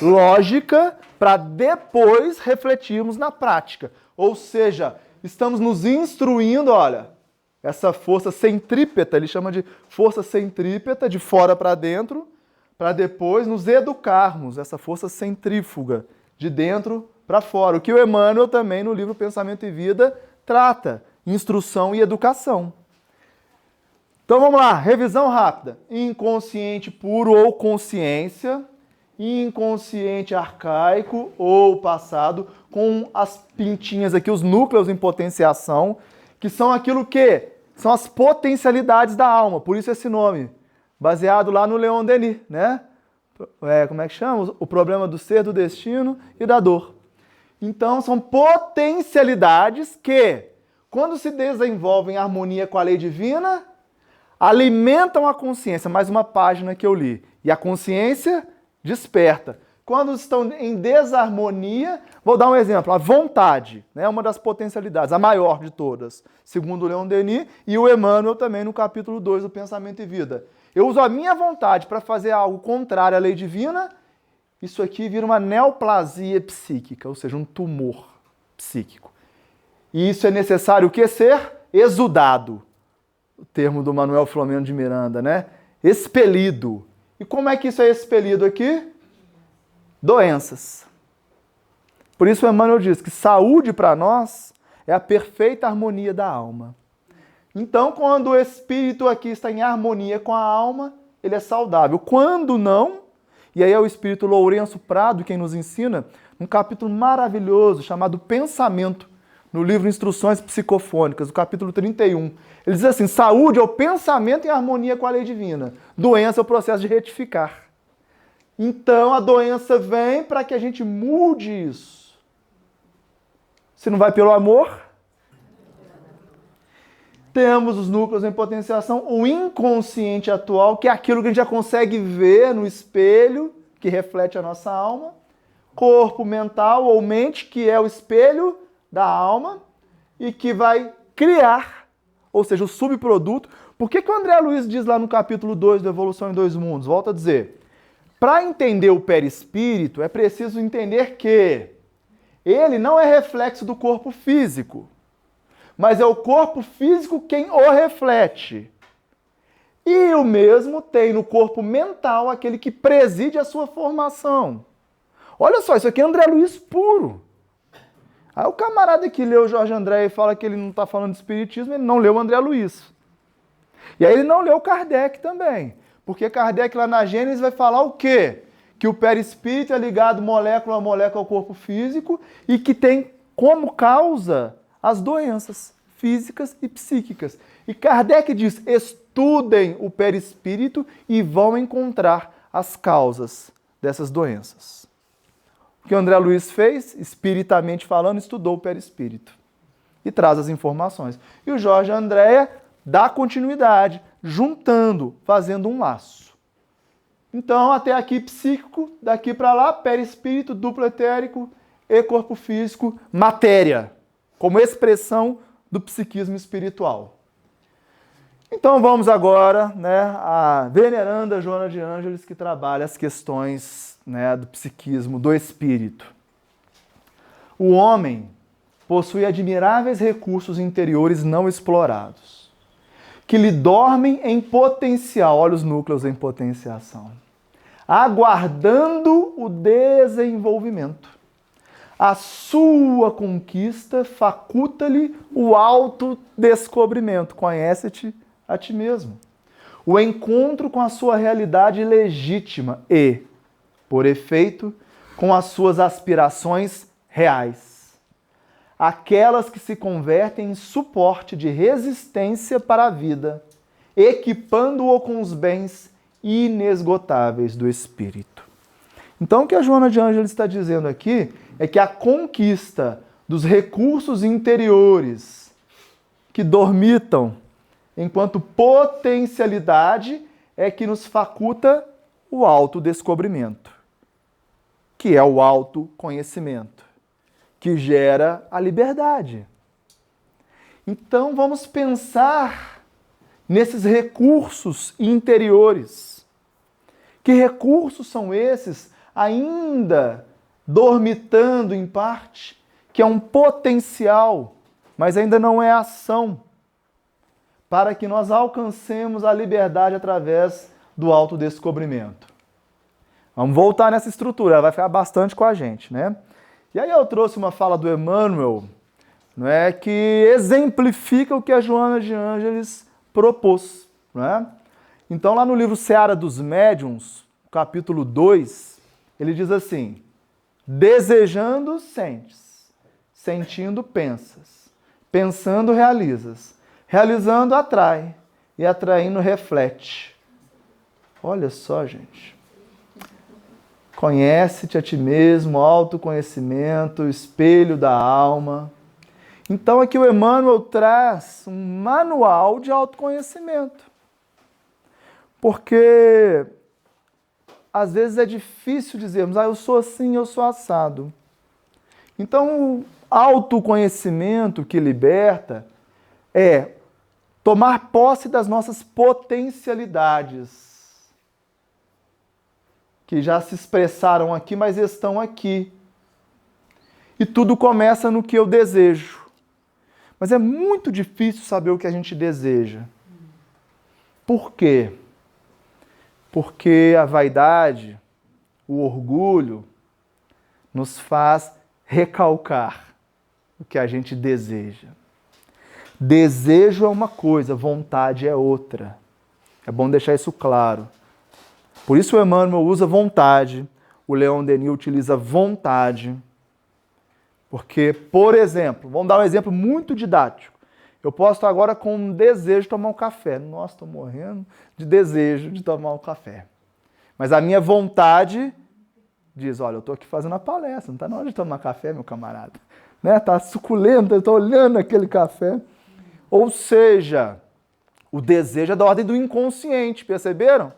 lógica para depois refletirmos na prática. Ou seja, estamos nos instruindo, olha, essa força centrípeta, ele chama de força centrípeta, de fora para dentro, para depois nos educarmos, essa força centrífuga, de dentro para fora. O que o Emmanuel também no livro Pensamento e Vida trata, instrução e educação. Então vamos lá, revisão rápida. Inconsciente puro ou consciência, inconsciente arcaico ou passado, com as pintinhas aqui, os núcleos em potenciação, que são aquilo que são as potencialidades da alma, por isso esse nome, baseado lá no Leon Denis, né? Como é que chama? O problema do ser, do destino e da dor. Então são potencialidades que, quando se desenvolvem em harmonia com a lei divina, alimentam a consciência, mais uma página que eu li, e a consciência desperta. Quando estão em desarmonia, vou dar um exemplo, a vontade, né, é uma das potencialidades, a maior de todas, segundo o Leon Denis e o Emmanuel também no capítulo 2 do Pensamento e Vida. Eu uso a minha vontade para fazer algo contrário à lei divina, isso aqui vira uma neoplasia psíquica, ou seja, um tumor psíquico. E isso é necessário o que ser? Exudado. O termo do Manuel Filomeno de Miranda, né? Expelido. E como é que isso é expelido aqui? Doenças. Por isso o Emmanuel diz que saúde para nós é a perfeita harmonia da alma. Então, quando o espírito aqui está em harmonia com a alma, ele é saudável. Quando não, e aí é o espírito Lourenço Prado quem nos ensina, um capítulo maravilhoso chamado Pensamento, no livro Instruções Psicofônicas, no capítulo 31. Ele diz assim, saúde é o pensamento em harmonia com a lei divina. Doença é o processo de retificar. Então, a doença vem para que a gente mude isso. Se não vai pelo amor, temos os núcleos em potenciação, o inconsciente atual, que é aquilo que a gente já consegue ver no espelho, que reflete a nossa alma. Corpo mental ou mente, que é o espelho da alma e que vai criar, ou seja, o subproduto. Por que o André Luiz diz lá no capítulo 2 do Evolução em Dois Mundos? Volto a dizer, para entender o perispírito é preciso entender que ele não é reflexo do corpo físico, mas é o corpo físico quem o reflete. E o mesmo tem no corpo mental aquele que preside a sua formação. Olha só, isso aqui é André Luiz puro. Aí o camarada que leu o Jorge André e fala que ele não está falando de espiritismo, ele não leu o André Luiz. E aí ele não leu Kardec também. Porque Kardec lá na Gênesis vai falar o quê? Que o perispírito é ligado molécula a molécula ao corpo físico e que tem como causa as doenças físicas e psíquicas. E Kardec diz, estudem o perispírito e vão encontrar as causas dessas doenças. O que o André Luiz fez, espiritamente falando, estudou o perispírito e traz as informações. E o Jorge Andréa dá continuidade, juntando, fazendo um laço. Então, até aqui psíquico, daqui para lá, perispírito, duplo etérico e corpo físico, matéria, como expressão do psiquismo espiritual. Então vamos agora, né, a veneranda Joana de Ângeles, que trabalha as questões, né, do psiquismo, do espírito. O homem possui admiráveis recursos interiores não explorados, que lhe dormem em potencial, olha os núcleos em potenciação, aguardando o desenvolvimento. A sua conquista faculta-lhe o autodescobrimento, conhece-te a ti mesmo. O encontro com a sua realidade legítima e, por efeito, com as suas aspirações reais. Aquelas que se convertem em suporte de resistência para a vida, equipando-o com os bens inesgotáveis do espírito. Então, o que a Joana de Ângeles está dizendo aqui é que a conquista dos recursos interiores que dormitam enquanto potencialidade é que nos faculta o autodescobrimento, que é o autoconhecimento, que gera a liberdade. Então vamos pensar nesses recursos interiores. Que recursos são esses ainda dormitando em parte, que é um potencial, mas ainda não é ação, para que nós alcancemos a liberdade através do autodescobrimento. Vamos voltar nessa estrutura, ela vai ficar bastante com a gente, né? E aí eu trouxe uma fala do Emmanuel, não é, que exemplifica o que a Joana de Ângeles propôs. não é? Então, lá no livro Seara dos Médiuns, capítulo 2, ele diz assim: desejando, sentes, sentindo, pensas, pensando, realizas, realizando, atrai, e atraindo, reflete. Olha só, gente. Conhece-te a ti mesmo, autoconhecimento, espelho da alma. Então aqui o Emmanuel traz um manual de autoconhecimento. Porque às vezes é difícil dizermos, eu sou assim, eu sou assado. Então o autoconhecimento que liberta é tomar posse das nossas potencialidades, que já se expressaram aqui, mas estão aqui. E tudo começa no que eu desejo. Mas é muito difícil saber o que a gente deseja. Por quê? Porque a vaidade, o orgulho, nos faz recalcar o que a gente deseja. Desejo é uma coisa, vontade é outra. É bom deixar isso claro. Por isso o Emmanuel usa vontade, o Leon Denis utiliza vontade. Porque, por exemplo, vamos dar um exemplo muito didático. Eu posso estar agora com um desejo de tomar um café. Nossa, estou morrendo de desejo de tomar um café. Mas a minha vontade diz, olha, eu estou aqui fazendo a palestra, não está na hora de tomar café, meu camarada. Está suculento, eu estou olhando aquele café. Ou seja, o desejo é da ordem do inconsciente, perceberam?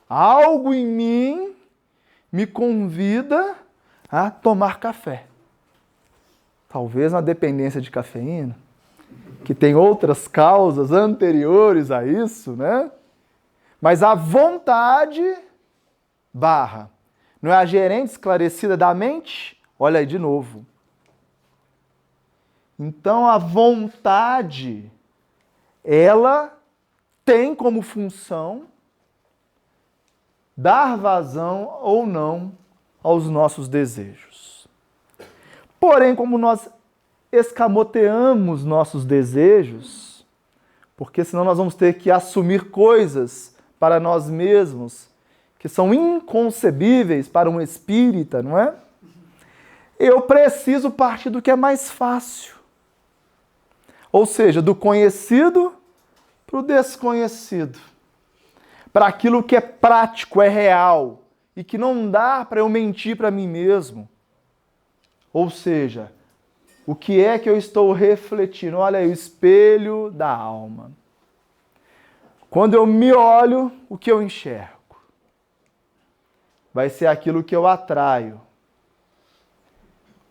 Algo em mim me convida a tomar café. Talvez uma dependência de cafeína, que tem outras causas anteriores a isso, né? Mas a vontade barra. Não é a gerente esclarecida da mente? Olha aí de novo. Então a vontade, ela tem como função dar vazão ou não aos nossos desejos. Porém, como nós escamoteamos nossos desejos, porque senão nós vamos ter que assumir coisas para nós mesmos que são inconcebíveis para um espírita, não é? Eu preciso partir do que é mais fácil. Ou seja, do conhecido para o desconhecido. Para aquilo que é prático, é real e que não dá para eu mentir para mim mesmo. Ou seja, o que é que eu estou refletindo? Olha aí, o espelho da alma. Quando eu me olho, o que eu enxergo? Vai ser aquilo que eu atraio.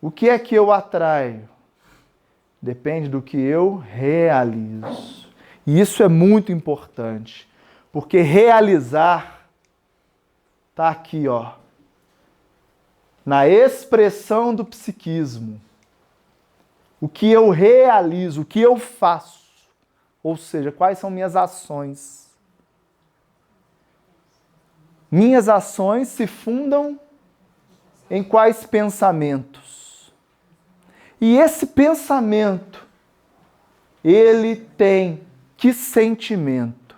O que é que eu atraio? Depende do que eu realizo. E isso é muito importante, porque realizar está aqui, ó, na expressão do psiquismo. O que eu realizo, o que eu faço, ou seja, quais são minhas ações. Minhas ações se fundam em quais pensamentos? E esse pensamento, ele tem que sentimento?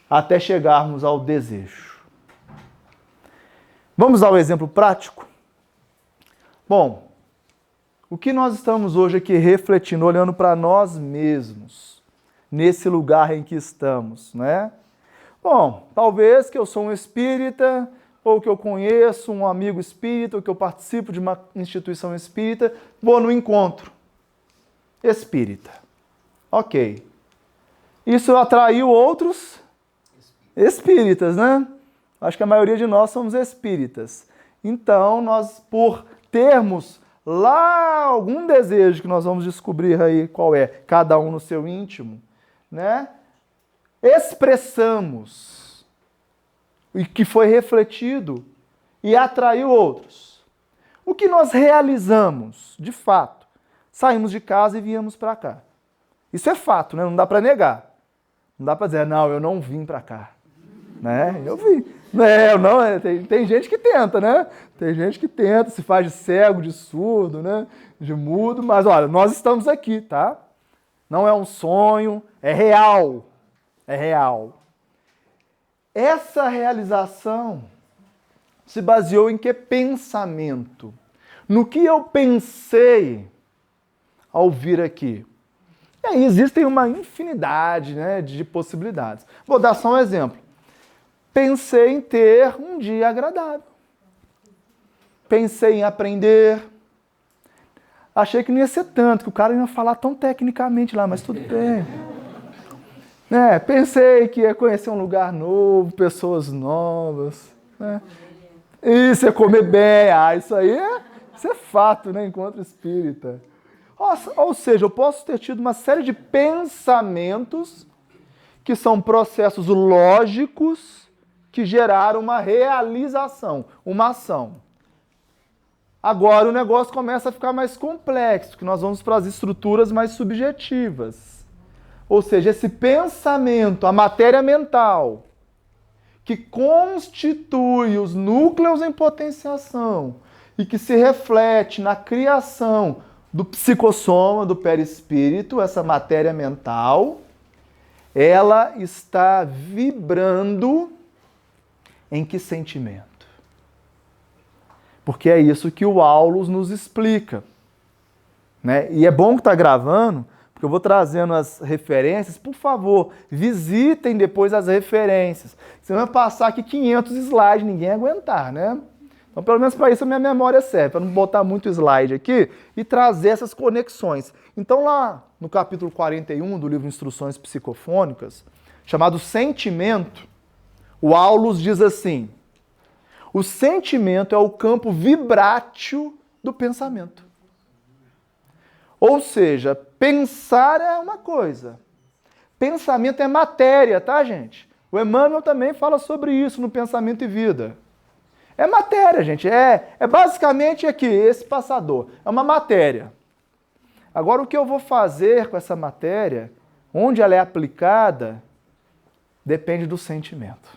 Até chegarmos ao desejo. Vamos dar um exemplo prático? Bom, o que nós estamos hoje aqui refletindo, olhando para nós mesmos, nesse lugar em que estamos, né? Bom, talvez que eu sou um espírita, ou que eu conheço um amigo espírita, ou que eu participo de uma instituição espírita, vou no encontro espírita. Ok. Isso atraiu outros espíritas, né? Acho que a maioria de nós somos espíritas. Então, nós, por termos lá algum desejo que nós vamos descobrir aí qual é, cada um no seu íntimo, né? Expressamos e que foi refletido e atraiu outros. O que nós realizamos, de fato? Saímos de casa e viemos para cá. Isso é fato, né? Não dá para negar. Não dá para dizer, não, eu não vim para cá. Né? Eu vim. Tem gente que tenta, né? Tem gente que tenta, se faz de cego, de surdo, né? De mudo, mas olha, nós estamos aqui, tá? Não é um sonho, é real. é real. Essa realização se baseou em que pensamento? No que eu pensei ao vir aqui? E aí existem uma infinidade, né, de possibilidades. Vou dar só um exemplo. Pensei em ter um dia agradável. Pensei em aprender. Achei que não ia ser tanto, que o cara ia falar tão tecnicamente lá, mas tudo bem. Né? Pensei que ia conhecer um lugar novo, pessoas novas. Né? Isso, ia comer bem. Isso aí isso é fato, né? Encontro espírita. Ou seja, eu posso ter tido uma série de pensamentos que são processos lógicos que geraram uma realização, uma ação. Agora o negócio começa a ficar mais complexo, que nós vamos para as estruturas mais subjetivas. Ou seja, esse pensamento, a matéria mental, que constitui os núcleos em potenciação e que se reflete na criação do psicossoma, do perispírito, essa matéria mental, ela está vibrando em que sentimento? Porque é isso que o Aulus nos explica. Né? E é bom que está gravando, porque eu vou trazendo as referências. Por favor, visitem depois as referências. Você vai passar aqui 500 slides, ninguém aguentar, né? Então, pelo menos para isso a minha memória serve, para não botar muito slide aqui e trazer essas conexões. Então, lá no capítulo 41 do livro Instruções Psicofônicas, chamado Sentimento, o Aulus diz assim: o sentimento é o campo vibrátil do pensamento. Ou seja, pensar é uma coisa. Pensamento é matéria, tá, gente? O Emmanuel também fala sobre isso no Pensamento e Vida. É matéria, gente. É basicamente aqui, esse passador. É uma matéria. Agora, o que eu vou fazer com essa matéria, onde ela é aplicada, depende do sentimento.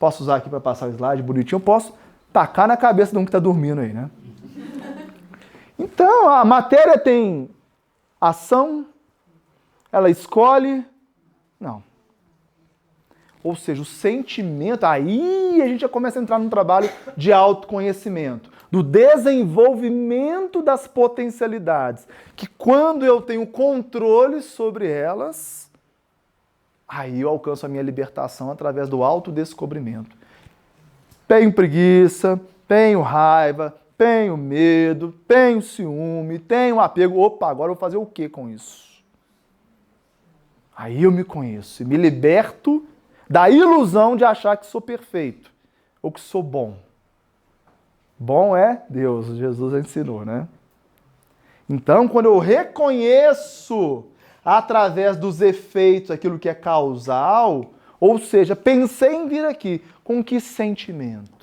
Posso usar aqui para passar o slide bonitinho? Posso tacar na cabeça de um que está dormindo aí, né? Então, a matéria tem ação, ela escolhe... Não. Ou seja, o sentimento, aí a gente já começa a entrar num trabalho de autoconhecimento, do desenvolvimento das potencialidades, que quando eu tenho controle sobre elas, aí eu alcanço a minha libertação através do autodescobrimento. Tenho preguiça, tenho raiva, tenho medo, tenho ciúme, tenho apego. Opa, agora eu vou fazer o que com isso? Aí eu me conheço e me liberto da ilusão de achar que sou perfeito ou que sou bom. Bom é Deus, Jesus ensinou, né? Então, quando eu reconheço através dos efeitos aquilo que é causal, ou seja, pensei em vir aqui, com que sentimento?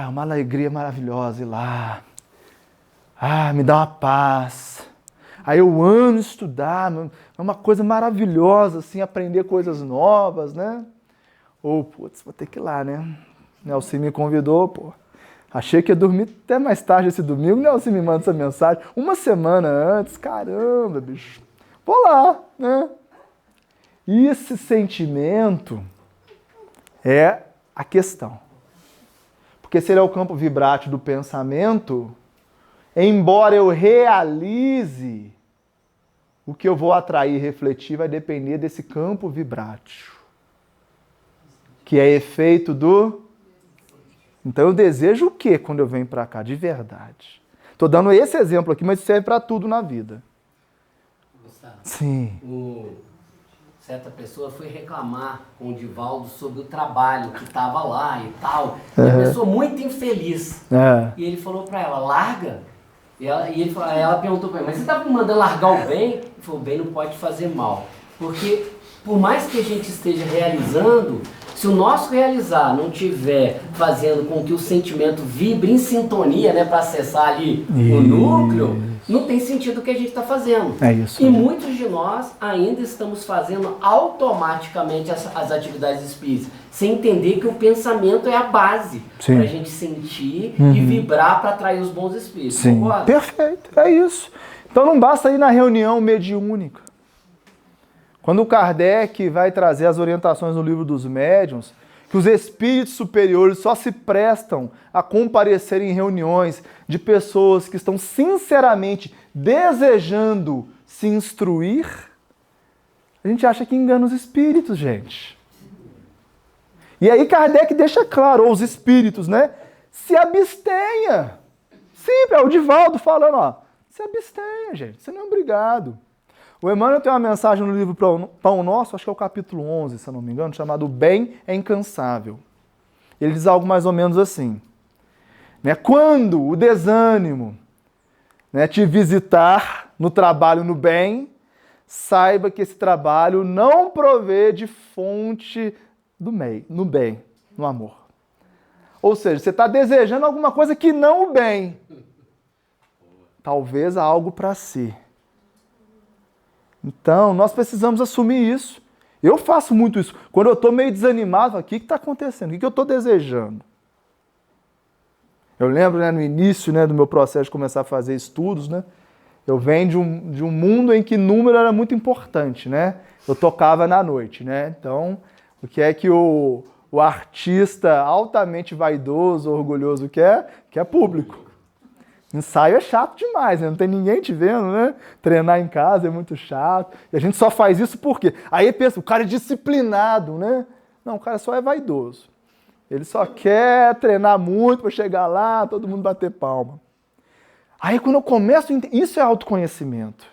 Uma alegria maravilhosa ir lá. Me dá uma paz. Aí eu amo estudar, é uma coisa maravilhosa, assim, aprender coisas novas, né? Ou, putz, vou ter que ir lá, né? Nelson me convidou, pô. Achei que ia dormir até mais tarde esse domingo, Nelson me manda essa mensagem. Uma semana antes, caramba, bicho. Vou lá, né? E esse sentimento é a questão. Porque se ele é o campo vibrátil do pensamento, embora eu realize, o que eu vou atrair e refletir vai depender desse campo vibrátil, que é efeito do... Então eu desejo o quê quando eu venho para cá, de verdade? Estou dando esse exemplo aqui, mas serve para tudo na vida. Gustavo, sim. Certa pessoa foi reclamar com o Divaldo sobre o trabalho que estava lá e tal. E a pessoa muito infeliz. E ele falou para ela, larga. Ela perguntou para ele, mas você está me mandando largar o bem? Ele falou, o bem não pode fazer mal. Porque por mais que a gente esteja realizando, se o nosso realizar não estiver fazendo com que o sentimento vibre em sintonia, né, para acessar ali o núcleo, não tem sentido o que a gente está fazendo. É isso. E muitos de nós ainda estamos fazendo automaticamente as atividades espíritas, sem entender que o pensamento é a base para a gente sentir e vibrar para atrair os bons espíritos. Sim. Perfeito, é isso. Então não basta ir na reunião mediúnica. Quando o Kardec vai trazer as orientações no Livro dos Médiuns, que os espíritos superiores só se prestam a comparecer em reuniões de pessoas que estão sinceramente desejando se instruir, a gente acha que engana os espíritos, gente. E aí Kardec deixa claro, ou os espíritos, né? Se abstenha. Sempre, é o Divaldo falando, ó, se abstenha, gente, você não é obrigado. O Emmanuel tem uma mensagem no livro Pão Nosso, acho que é o capítulo 11, se eu não me engano, chamado O Bem é Incansável. Ele diz algo mais ou menos assim, né? Quando o desânimo, né, te visitar no trabalho no bem, saiba que esse trabalho não provê de fonte no bem, no amor. Ou seja, você está desejando alguma coisa que não o bem. Talvez algo para si. Então, nós precisamos assumir isso. Eu faço muito isso. Quando eu estou meio desanimado, o que está acontecendo? O que eu estou desejando? Eu lembro, né, no início, né, do meu processo de começar a fazer estudos, né, eu venho de um mundo em que número era muito importante, né? Eu tocava na noite, né? Então, o que é que o artista altamente vaidoso, orgulhoso quer? Quer público. Ensaio é chato demais, né? Não tem ninguém te vendo, né? Treinar em casa é muito chato. E a gente só faz isso por quê? Aí pensa, o cara é disciplinado, né? Não, o cara só é vaidoso. Ele só quer treinar muito para chegar lá, todo mundo bater palma. Aí quando eu começo a entender, isso é autoconhecimento.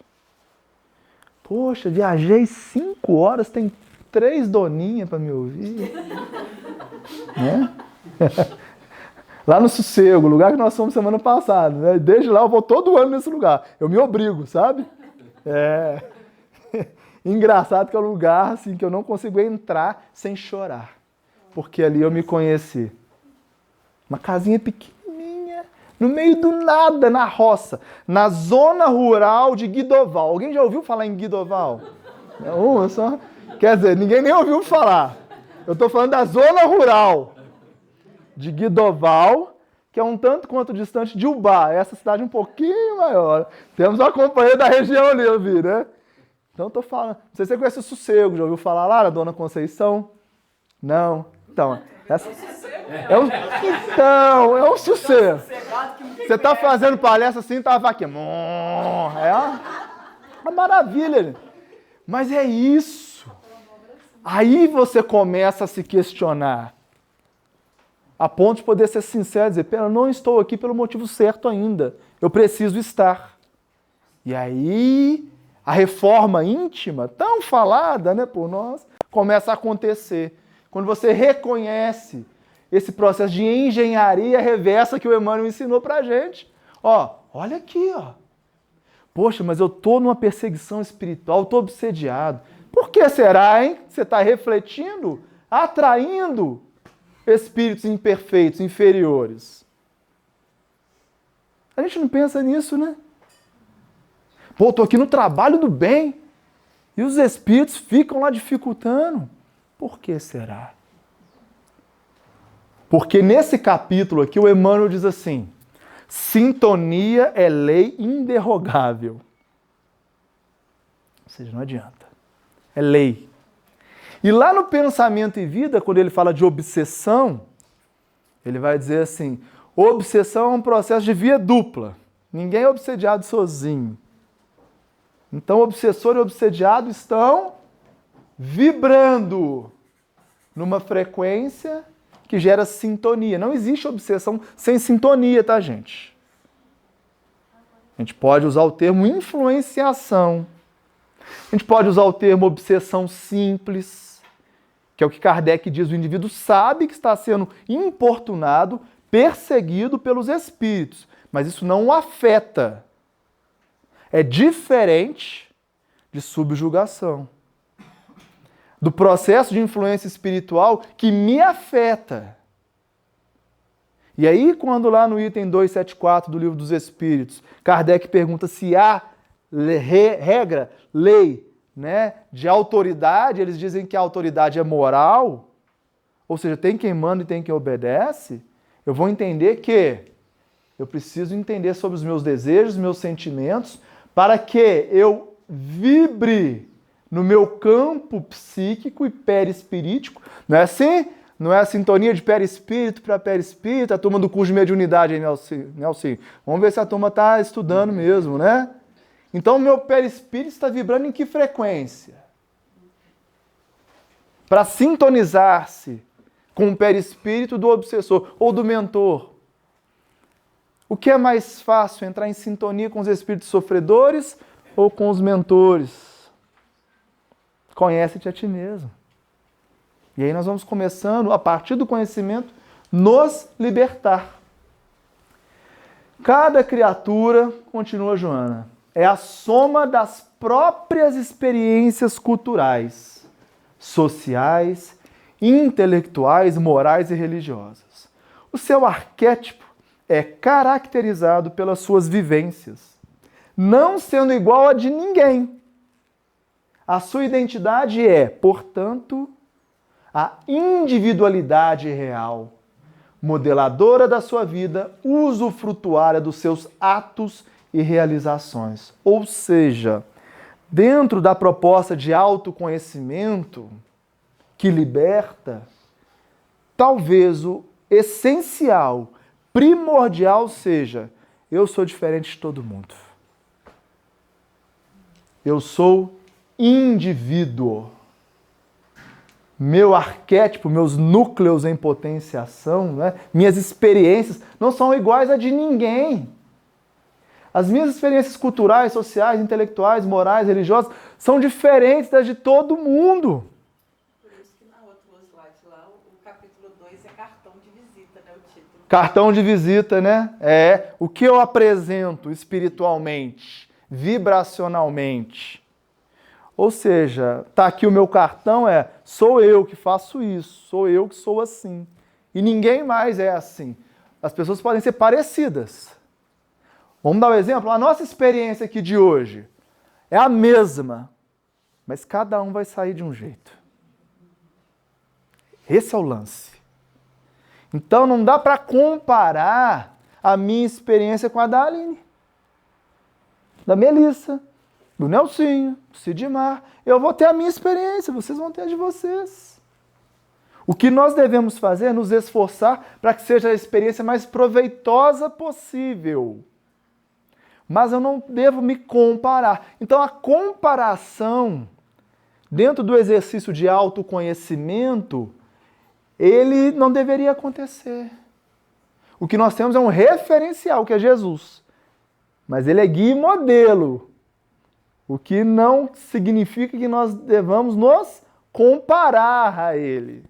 Poxa, viajei 5 horas, tem 3 doninhas para me ouvir. Né? Lá no Sossego, lugar que nós fomos semana passada, né? Desde lá eu vou todo ano nesse lugar. Eu me obrigo, sabe? É. Engraçado que é um lugar assim, que eu não consigo entrar sem chorar. Porque ali eu me conheci. Uma casinha pequenininha, no meio do nada, na roça, na zona rural de Guidoval. Alguém já ouviu falar em Guidoval? Não, só... Quer dizer, ninguém nem ouviu falar. Eu estou falando da zona rural de Guidoval, que é um tanto quanto distante de Ubá, essa cidade um pouquinho maior. Temos uma companhia da região ali, eu vi, né? Então, estou falando. Não sei se você conhece o Sossego, já ouviu falar lá na Dona Conceição? Não. Então, essa... é um sossego. Você está fazendo palestra assim, estava aqui. É uma maravilha. Mas é isso. Aí você começa a se questionar. A ponto de poder ser sincero e dizer, pera, eu não estou aqui pelo motivo certo ainda. Eu preciso estar. E aí, a reforma íntima, tão falada, né, por nós, começa a acontecer. Quando você reconhece esse processo de engenharia reversa que o Emmanuel ensinou pra gente. Ó, olha aqui, ó. Poxa, mas eu estou numa perseguição espiritual, estou obsediado. Por que será, hein? Você está refletindo, atraindo espíritos imperfeitos, inferiores. A gente não pensa nisso, né? Pô, estou aqui no trabalho do bem e os espíritos ficam lá dificultando. Por que será? Porque nesse capítulo aqui o Emmanuel diz assim, sintonia é lei inderrogável. Ou seja, não adianta. É lei. E lá no Pensamento e Vida, quando ele fala de obsessão, ele vai dizer assim, obsessão é um processo de via dupla. Ninguém é obsediado sozinho. Então, obsessor e obsediado estão vibrando numa frequência que gera sintonia. Não existe obsessão sem sintonia, tá, gente? A gente pode usar o termo influenciação. A gente pode usar o termo obsessão simples, que é o que Kardec diz, o indivíduo sabe que está sendo importunado, perseguido pelos espíritos, mas isso não o afeta. É diferente de subjugação. Do processo de influência espiritual que me afeta. E aí, quando lá no item 274 do Livro dos Espíritos, Kardec pergunta se há regra, lei, né, de autoridade, eles dizem que a autoridade é moral, ou seja, tem quem manda e tem quem obedece, eu vou entender que eu preciso entender sobre os meus desejos, meus sentimentos, para que eu vibre no meu campo psíquico e perispirítico. Não é assim? Não é a sintonia de perispírito para perispírito, a turma do curso de mediunidade aí, Nelson. Vamos ver se a turma está estudando mesmo, né? Então, o meu perispírito está vibrando em que frequência? Para sintonizar-se com o perispírito do obsessor ou do mentor. O que é mais fácil, entrar em sintonia com os espíritos sofredores ou com os mentores? Conhece-te a ti mesmo. E aí nós vamos começando, a partir do conhecimento, nos libertar. Cada criatura, continua Joana, é a soma das próprias experiências culturais, sociais, intelectuais, morais e religiosas. O seu arquétipo é caracterizado pelas suas vivências, não sendo igual a de ninguém. A sua identidade é, portanto, a individualidade real, modeladora da sua vida, usufrutuária dos seus atos e realizações. Ou seja, dentro da proposta de autoconhecimento que liberta, talvez o essencial, primordial seja: eu sou diferente de todo mundo. Eu sou indivíduo. Meu arquétipo, meus núcleos em potenciação, né? Minhas experiências não são iguais a de ninguém. As minhas experiências culturais, sociais, intelectuais, morais, religiosas são diferentes das de todo mundo. Por isso que na outra slide lá, o capítulo 2 é cartão de visita, né? O título. Cartão de visita, né? É o que eu apresento espiritualmente, vibracionalmente. Ou seja, tá aqui o meu cartão, sou eu que faço isso, sou eu que sou assim. E ninguém mais é assim. As pessoas podem ser parecidas. Vamos dar um exemplo? A nossa experiência aqui de hoje é a mesma, mas cada um vai sair de um jeito. Esse é o lance. Então não dá para comparar a minha experiência com a da Aline, da Melissa, do Nelsinho, do Sidmar. Eu vou ter a minha experiência, vocês vão ter a de vocês. O que nós devemos fazer é nos esforçar para que seja a experiência mais proveitosa possível. Mas eu não devo me comparar. Então a comparação, dentro do exercício de autoconhecimento, ele não deveria acontecer. O que nós temos é um referencial, que é Jesus. Mas ele é guia e modelo. O que não significa que nós devamos nos comparar a ele.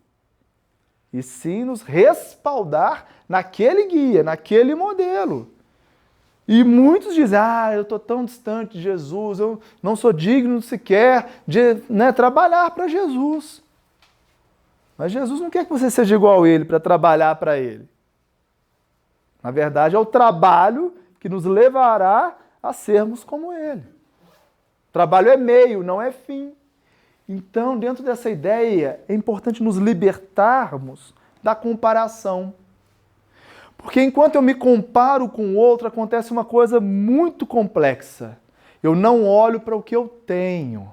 E sim nos respaldar naquele guia, naquele modelo. E muitos dizem, eu estou tão distante de Jesus, eu não sou digno sequer de trabalhar para Jesus. Mas Jesus não quer que você seja igual a ele para trabalhar para ele. Na verdade, é o trabalho que nos levará a sermos como ele. Trabalho é meio, não é fim. Então, dentro dessa ideia, é importante nos libertarmos da comparação. Porque enquanto eu me comparo com o outro, acontece uma coisa muito complexa. Eu não olho para o que eu tenho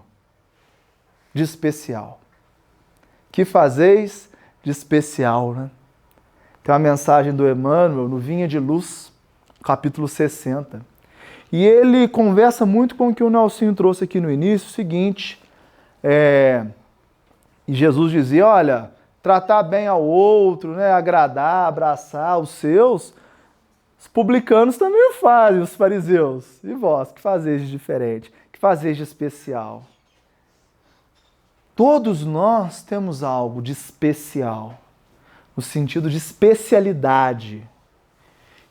de especial. Que fazeis de especial, né? Tem uma mensagem do Emmanuel no Vinha de Luz, capítulo 60. E ele conversa muito com o que o Nelsinho trouxe aqui no início, o seguinte, e Jesus dizia, olha, tratar bem ao outro, né, agradar, abraçar os seus, os publicanos também o fazem, os fariseus. E vós, que fazeis de diferente? Que fazeis de especial? Todos nós temos algo de especial, no sentido de especialidade.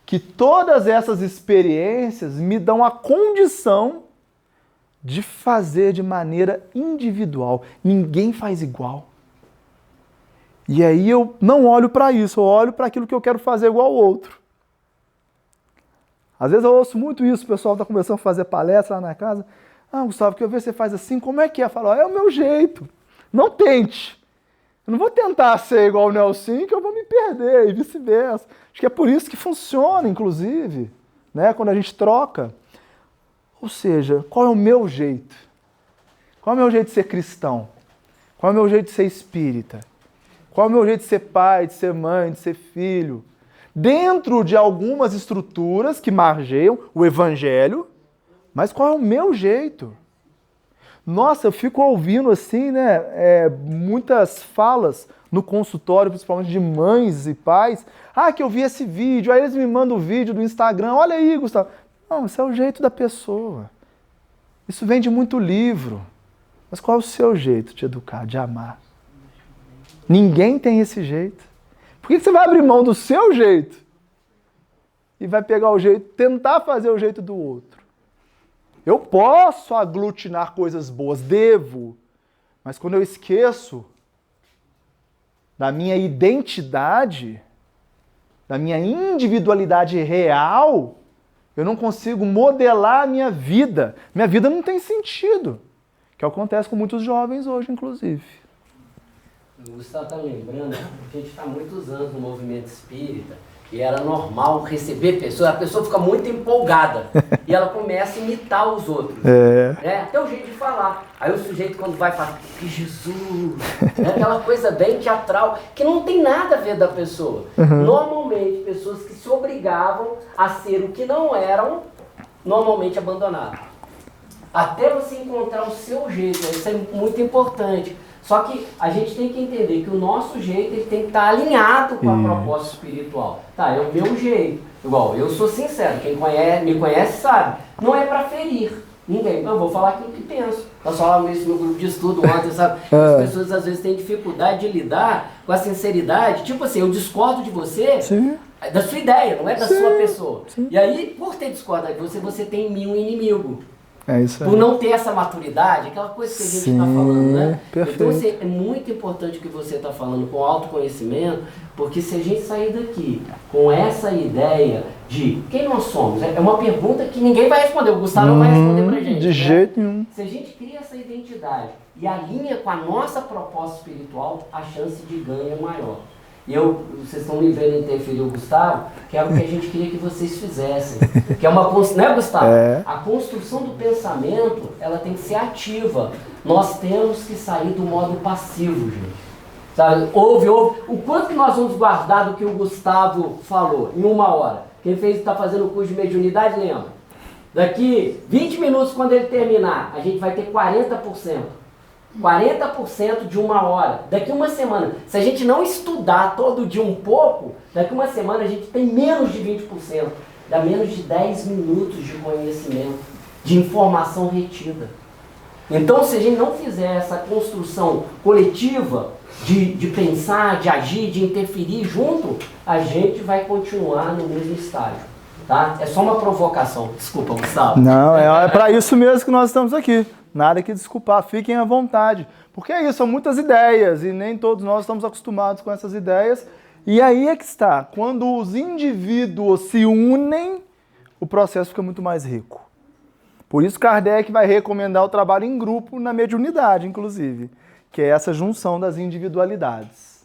Que todas essas experiências me dão a condição de fazer de maneira individual. Ninguém faz igual. E aí eu não olho para isso, eu olho para aquilo que eu quero fazer igual ao outro. Às vezes eu ouço muito isso, o pessoal está começando a fazer palestra lá na casa. Gustavo, que eu vejo você faz assim, como é que é? Eu falo, é o meu jeito. Não tente. Eu não vou tentar ser igual o Nelson, que eu vou me perder, e vice-versa. Acho que é por isso que funciona, inclusive, né? Quando a gente troca. Ou seja, qual é o meu jeito? Qual é o meu jeito de ser cristão? Qual é o meu jeito de ser espírita? Qual é o meu jeito de ser pai, de ser mãe, de ser filho? Dentro de algumas estruturas que margeiam o evangelho, mas qual é o meu jeito? Nossa, eu fico ouvindo assim, né, muitas falas no consultório, principalmente de mães e pais. Ah, que eu vi esse vídeo, aí eles me mandam o vídeo do Instagram, olha aí, Gustavo. Não, isso é o jeito da pessoa. Isso vem de muito livro. Mas qual é o seu jeito de educar, de amar? Ninguém tem esse jeito. Por que você vai abrir mão do seu jeito e vai pegar o jeito, tentar fazer o jeito do outro? Eu posso aglutinar coisas boas, devo, mas quando eu esqueço da minha identidade, da minha individualidade real, eu não consigo modelar a minha vida. Minha vida não tem sentido, que acontece com muitos jovens hoje, inclusive. O Gustavo está lembrando, a gente está há muitos anos no movimento espírita e era normal receber pessoas, a pessoa fica muito empolgada e ela começa a imitar os outros. Né? Até o jeito de falar. Aí o sujeito quando vai falar, que Jesus, né? Aquela coisa bem teatral, que não tem nada a ver da pessoa. Normalmente, pessoas que se obrigavam a ser o que não eram, normalmente abandonadas. Até você encontrar o seu jeito, isso é muito importante. Só que a gente tem que entender que o nosso jeito ele tem que estar alinhado com a proposta espiritual. Tá, é o meu jeito. Igual, eu sou sincero, quem me conhece sabe. Não é para ferir ninguém. Eu vou falar aquilo que penso. Nós falamos isso no grupo de estudo ontem, sabe? As pessoas às vezes têm dificuldade de lidar com a sinceridade. Tipo assim, eu discordo de você, da sua ideia, não é da sua pessoa. E aí, por ter discordado de você, você tem em mim um inimigo. É isso aí. Por não ter essa maturidade, aquela coisa que a gente está falando, né? Perfeito. Então, assim, é muito importante o que você está falando com autoconhecimento, porque se a gente sair daqui com essa ideia de quem nós somos, é uma pergunta que ninguém vai responder, o Gustavo não vai responder pra gente. De né? jeito nenhum. Se a gente cria essa identidade e alinha com a nossa proposta espiritual, a chance de ganho é maior. E vocês estão me vendo interferir o Gustavo, que é o que a gente queria que vocês fizessem. Que é uma construção, né, Gustavo? A construção do pensamento, ela tem que ser ativa. Nós temos que sair do modo passivo, gente. Sabe? Ouve. O quanto que nós vamos guardar do que o Gustavo falou em 1 hora? Quem está fazendo o curso de mediunidade, lembra? Daqui 20 minutos, quando ele terminar, a gente vai ter 40%. 40% de 1 hora. Daqui 1 semana, se a gente não estudar todo dia um pouco, daqui 1 semana a gente tem menos de 20%. Dá menos de 10 minutos de conhecimento, de informação retida. Então, se a gente não fizer essa construção coletiva de pensar, de agir, de interferir junto, a gente vai continuar no mesmo estágio. Tá? É só uma provocação. Desculpa, Gustavo. Não, é para isso mesmo que nós estamos aqui. Nada que desculpar, fiquem à vontade. Porque é isso, são muitas ideias e nem todos nós estamos acostumados com essas ideias. E aí é que está, quando os indivíduos se unem, o processo fica muito mais rico. Por isso Kardec vai recomendar o trabalho em grupo na mediunidade, inclusive, que é essa junção das individualidades.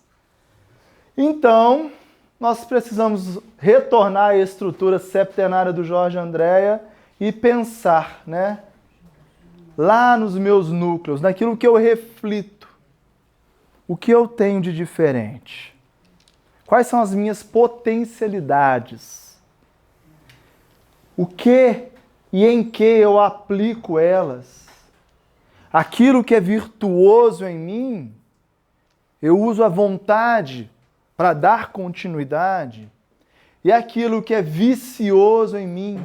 Então, nós precisamos retornar à estrutura septenária do Jorge Andréa e pensar, né? Lá nos meus núcleos, naquilo que eu reflito, o que eu tenho de diferente? Quais são as minhas potencialidades? O que e em que eu aplico elas? Aquilo que é virtuoso em mim, eu uso a vontade para dar continuidade? E aquilo que é vicioso em mim,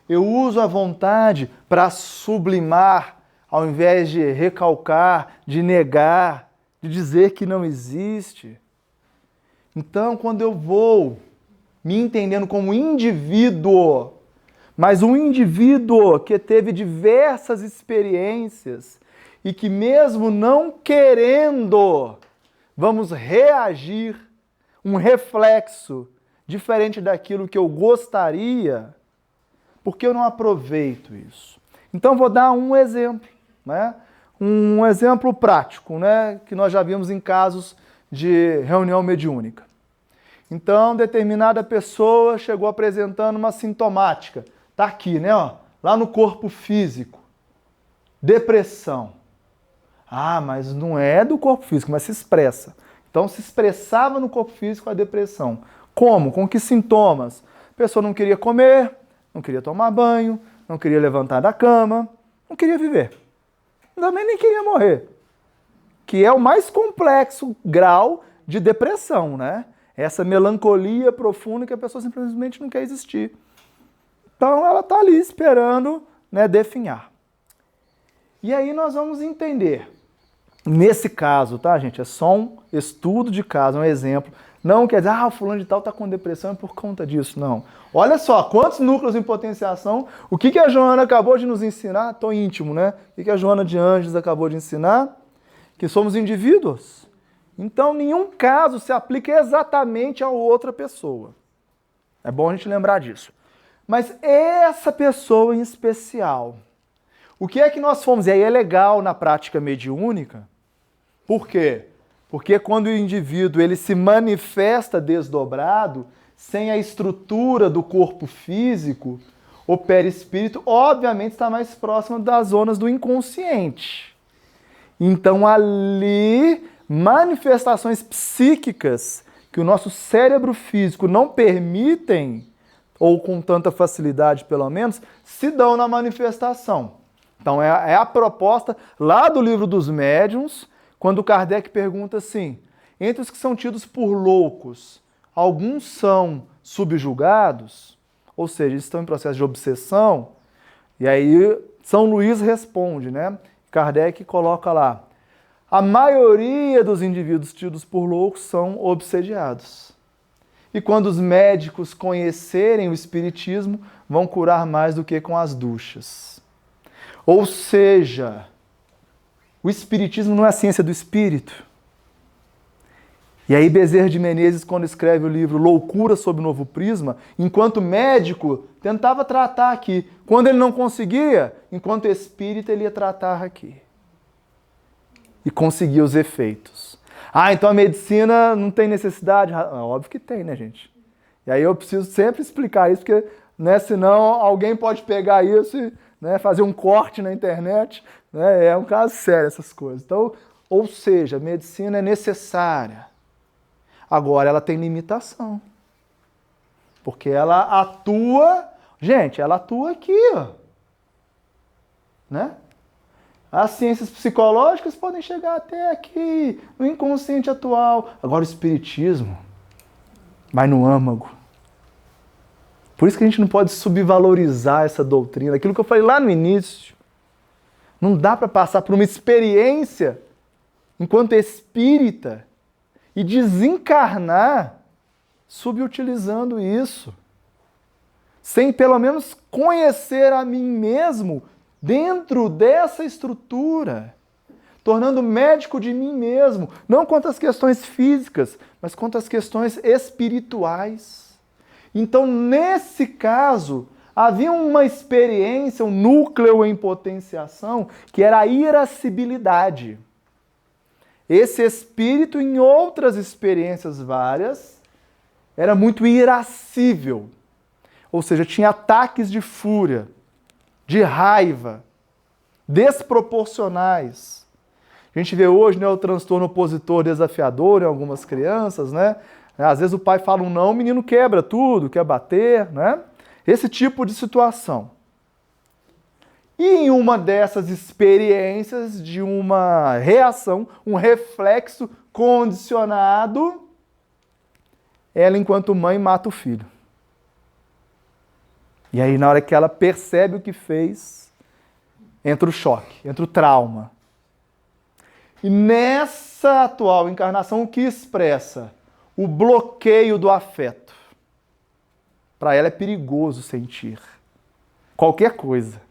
eu uso a vontade para sublimar, ao invés de recalcar, de negar, de dizer que não existe. Então, quando eu vou me entendendo como indivíduo, mas um indivíduo que teve diversas experiências e que mesmo não querendo, vamos reagir, um reflexo diferente daquilo que eu gostaria, por que eu não aproveito isso? Então, vou dar um exemplo. Né? Um exemplo prático, né? Que nós já vimos em casos de reunião mediúnica. Então, determinada pessoa chegou apresentando uma sintomática. Está aqui, né? Ó, lá no corpo físico. Depressão. Ah, mas não é do corpo físico, mas se expressa. Então se expressava no corpo físico a depressão. Como? Com que sintomas? A pessoa não queria comer, não queria tomar banho, não queria levantar da cama, não queria viver. Também nem queria morrer. Que é o mais complexo grau de depressão, né? Essa melancolia profunda que a pessoa simplesmente não quer existir. Então ela está ali esperando, né, definhar. E aí nós vamos entender. Nesse caso, tá, gente? É só um estudo de caso, um exemplo. Não quer dizer, o fulano de tal está com depressão é por conta disso, não. Olha só, quantos núcleos em potenciação. O que a Joana acabou de nos ensinar? Tô íntimo, né? O que a Joana de Anjos acabou de ensinar? Que somos indivíduos. Então, nenhum caso se aplica exatamente a outra pessoa. É bom a gente lembrar disso. Mas essa pessoa em especial, o que é que nós fomos? E aí é legal na prática mediúnica. Por quê? Porque quando o indivíduo ele se manifesta desdobrado, sem a estrutura do corpo físico, o perispírito, obviamente, está mais próximo das zonas do inconsciente. Então, ali, manifestações psíquicas que o nosso cérebro físico não permitem, ou com tanta facilidade, pelo menos, se dão na manifestação. Então, é a proposta lá do Livro dos Médiuns, quando Kardec pergunta assim, entre os que são tidos por loucos, alguns são subjugados, ou seja, estão em processo de obsessão, e aí São Luís responde, né? Kardec coloca lá, a maioria dos indivíduos tidos por loucos são obsediados. E quando os médicos conhecerem o espiritismo, vão curar mais do que com as duchas. Ou seja, o espiritismo não é a ciência do espírito. E aí Bezerra de Menezes, quando escreve o livro Loucura sob Novo Prisma, enquanto médico, tentava tratar aqui. Quando ele não conseguia, enquanto espírita, ele ia tratar aqui. E conseguia os efeitos. Então a medicina não tem necessidade? Óbvio que tem, né, gente? E aí eu preciso sempre explicar isso, porque senão alguém pode pegar isso e fazer um corte na internet. É um caso sério essas coisas. Então, ou seja, a medicina é necessária. Agora, ela tem limitação. Porque ela atua... Gente, ela atua aqui, ó. Né? As ciências psicológicas podem chegar até aqui, no inconsciente atual. Agora, o espiritismo vai no âmago. Por isso que a gente não pode subvalorizar essa doutrina. Aquilo que eu falei lá no início. Não dá para passar por uma experiência enquanto espírita e desencarnar subutilizando isso. Sem pelo menos conhecer a mim mesmo dentro dessa estrutura. Tornando médico de mim mesmo. Não quanto às questões físicas, mas quanto às questões espirituais. Então, nesse caso, havia uma experiência, um núcleo em potenciação, que era a irascibilidade. Esse espírito, em outras experiências várias, era muito irascível. Ou seja, tinha ataques de fúria, de raiva, desproporcionais. A gente vê hoje o transtorno opositor desafiador em algumas crianças, né? Às vezes o pai fala um não, o menino quebra tudo, quer bater, né? Esse tipo de situação. E em uma dessas experiências de uma reação, um reflexo condicionado, ela, enquanto mãe, mata o filho. E aí, na hora que ela percebe o que fez, entra o choque, entra o trauma. E nessa atual encarnação, o que expressa? O bloqueio do afeto. Para ela é perigoso sentir qualquer coisa.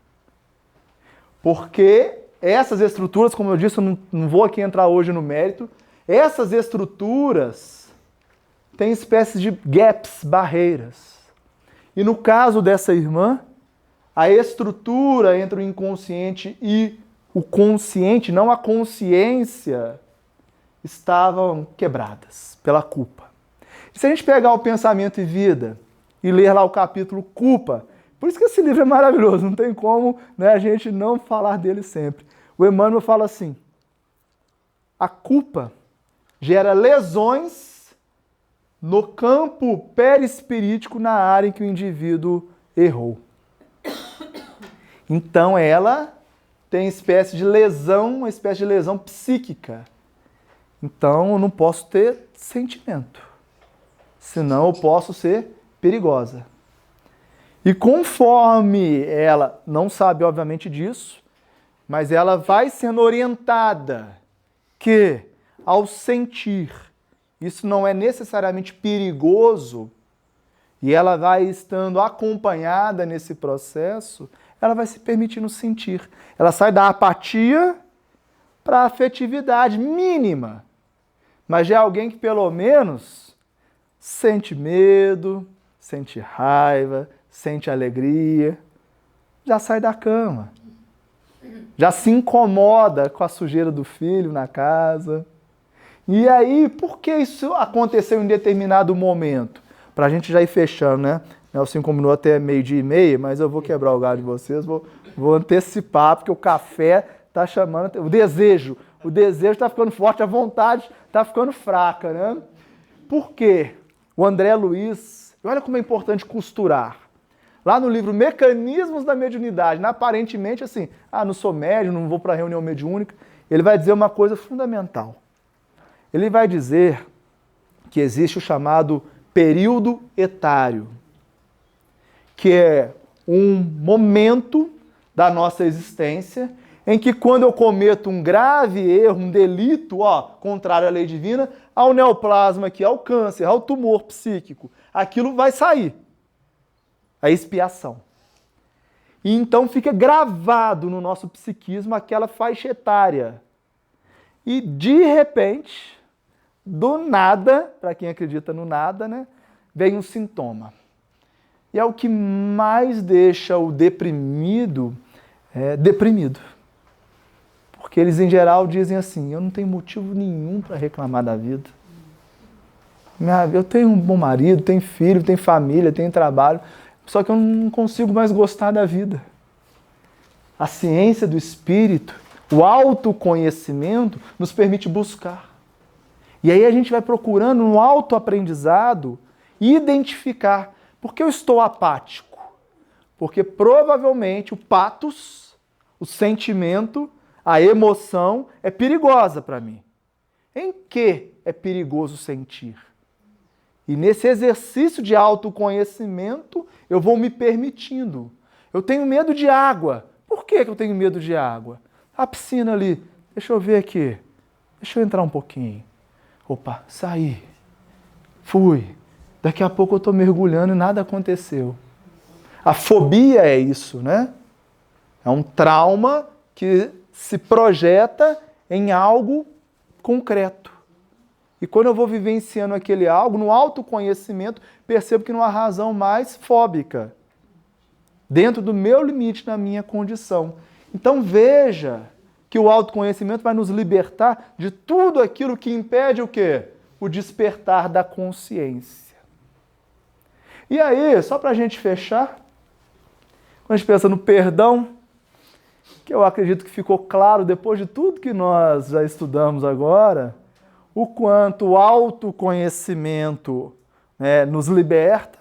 Porque essas estruturas, como eu disse, eu não vou aqui entrar hoje no mérito, essas estruturas têm espécies de gaps, barreiras. E no caso dessa irmã, a estrutura entre o inconsciente e o consciente, não a consciência, estavam quebradas pela culpa. E se a gente pegar o Pensamento e Vida e ler lá o capítulo Culpa, por isso que esse livro é maravilhoso, não tem como a gente não falar dele sempre. O Emmanuel fala assim, a culpa gera lesões no campo perispirítico na área em que o indivíduo errou. Então ela tem uma espécie de lesão psíquica. Então eu não posso ter sentimento, senão eu posso ser perigosa. E conforme ela não sabe, obviamente, disso, mas ela vai sendo orientada que, ao sentir, isso não é necessariamente perigoso, e ela vai estando acompanhada nesse processo, ela vai se permitindo sentir. Ela sai da apatia para a afetividade mínima, mas já é alguém que, pelo menos, sente medo, sente raiva, sente alegria, já sai da cama, já se incomoda com a sujeira do filho na casa. E aí, por que isso aconteceu em determinado momento? Para a gente já ir fechando, né? Nelson combinou até 12:30, mas eu vou quebrar o galho de vocês, vou antecipar, porque o café está chamando, o desejo está ficando forte, a vontade está ficando fraca, né? Por quê? O André Luiz, olha como é importante costurar. Lá no livro Mecanismos da Mediunidade, aparentemente assim, não sou médium, não vou para a reunião mediúnica, ele vai dizer uma coisa fundamental. Ele vai dizer que existe o chamado período etário, que é um momento da nossa existência em que, quando eu cometo um grave erro, um delito, contrário à lei divina, ao neoplasma aqui, ao câncer, ao tumor psíquico, aquilo vai sair. A expiação. E então fica gravado no nosso psiquismo aquela faixa etária. E de repente, do nada, para quem acredita no nada, né, vem um sintoma. E é o que mais deixa o deprimido deprimido. Porque eles, em geral, dizem assim: eu não tenho motivo nenhum para reclamar da vida. Eu tenho um bom marido, tenho filho, tenho família, tenho trabalho, só que eu não consigo mais gostar da vida. A ciência do espírito, o autoconhecimento, nos permite buscar. E aí a gente vai procurando no autoaprendizado identificar por que eu estou apático. Porque provavelmente o patos, o sentimento, a emoção é perigosa para mim. Em que é perigoso sentir? E nesse exercício de autoconhecimento, eu vou me permitindo. Eu tenho medo de água. Por que eu tenho medo de água? A piscina ali, deixa eu ver aqui. Deixa eu entrar um pouquinho. Opa, saí. Fui. Daqui a pouco eu estou mergulhando e nada aconteceu. A fobia é isso, né? É um trauma que se projeta em algo concreto. E quando eu vou vivenciando aquele algo, no autoconhecimento, percebo que não há razão mais fóbica. Dentro do meu limite, na minha condição. Então veja que o autoconhecimento vai nos libertar de tudo aquilo que impede o quê? O despertar da consciência. E aí, só para a gente fechar, quando a gente pensa no perdão, que eu acredito que ficou claro depois de tudo que nós já estudamos agora, o quanto o autoconhecimento nos liberta,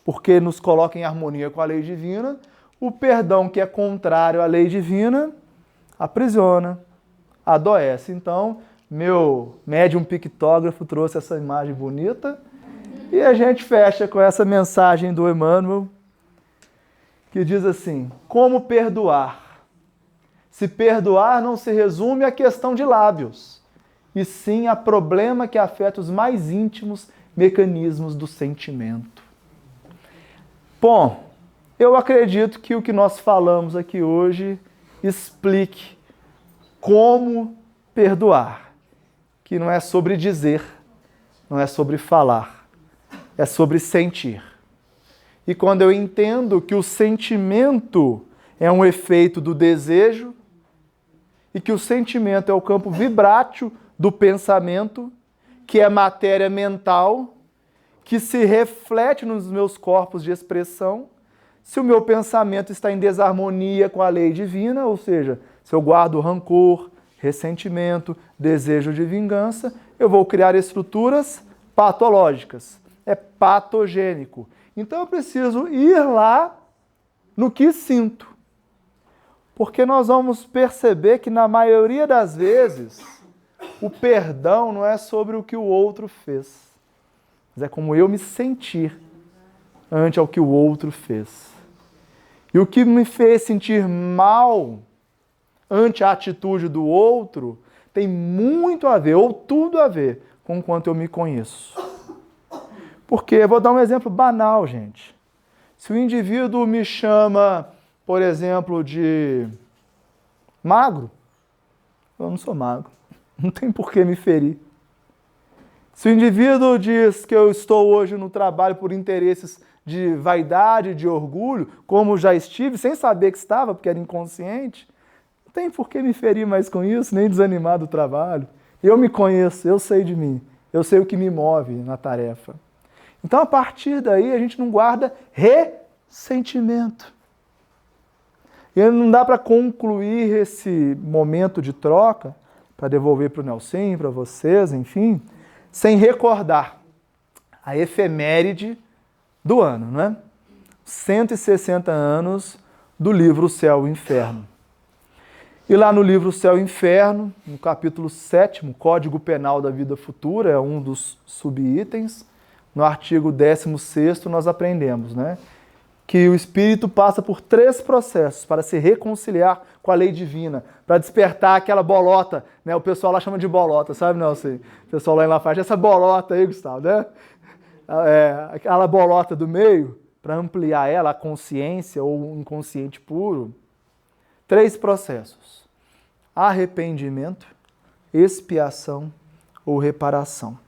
porque nos coloca em harmonia com a lei divina, o perdão, que é contrário à lei divina, aprisiona, adoece. Então, meu médium pictógrafo trouxe essa imagem bonita e a gente fecha com essa mensagem do Emmanuel, que diz assim: como perdoar? Se perdoar não se resume à questão de lábios, e sim a problema que afeta os mais íntimos mecanismos do sentimento. Bom, eu acredito que o que nós falamos aqui hoje explique como perdoar, que não é sobre dizer, não é sobre falar, é sobre sentir. E quando eu entendo que o sentimento é um efeito do desejo, e que o sentimento é o campo vibrátil do pensamento, que é matéria mental, que se reflete nos meus corpos de expressão, se o meu pensamento está em desarmonia com a lei divina, ou seja, se eu guardo rancor, ressentimento, desejo de vingança, eu vou criar estruturas patológicas. É patogênico. Então eu preciso ir lá no que sinto. Porque nós vamos perceber que na maioria das vezes o perdão não é sobre o que o outro fez, mas é como eu me sentir ante ao que o outro fez. E o que me fez sentir mal ante a atitude do outro tem muito a ver, ou tudo a ver, com o quanto eu me conheço. Porque, eu vou dar um exemplo banal, gente. Se o indivíduo me chama, por exemplo, de magro, eu não sou magro, não tem por que me ferir. Se o indivíduo diz que eu estou hoje no trabalho por interesses de vaidade, de orgulho, como já estive, sem saber que estava, porque era inconsciente, não tem por que me ferir mais com isso, nem desanimar do trabalho. Eu me conheço, eu sei de mim, eu sei o que me move na tarefa. Então, a partir daí, a gente não guarda ressentimento. E não dá para concluir esse momento de troca, para devolver para o Nelson, para vocês, enfim, sem recordar a efeméride do ano, não é? 160 anos do livro Céu e Inferno. E lá no livro Céu e Inferno, no capítulo 7º, Código Penal da Vida Futura, é um dos subitens, no artigo 16º nós aprendemos, né, que o espírito passa por 3 processos para se reconciliar com a lei divina, para despertar aquela bolota, né, o pessoal lá chama de bolota, sabe, Nelson? O pessoal lá em Lafayette, essa bolota aí, Gustavo, né? Aquela bolota do meio, para ampliar ela, a consciência ou o inconsciente puro. 3 processos: arrependimento, expiação ou reparação.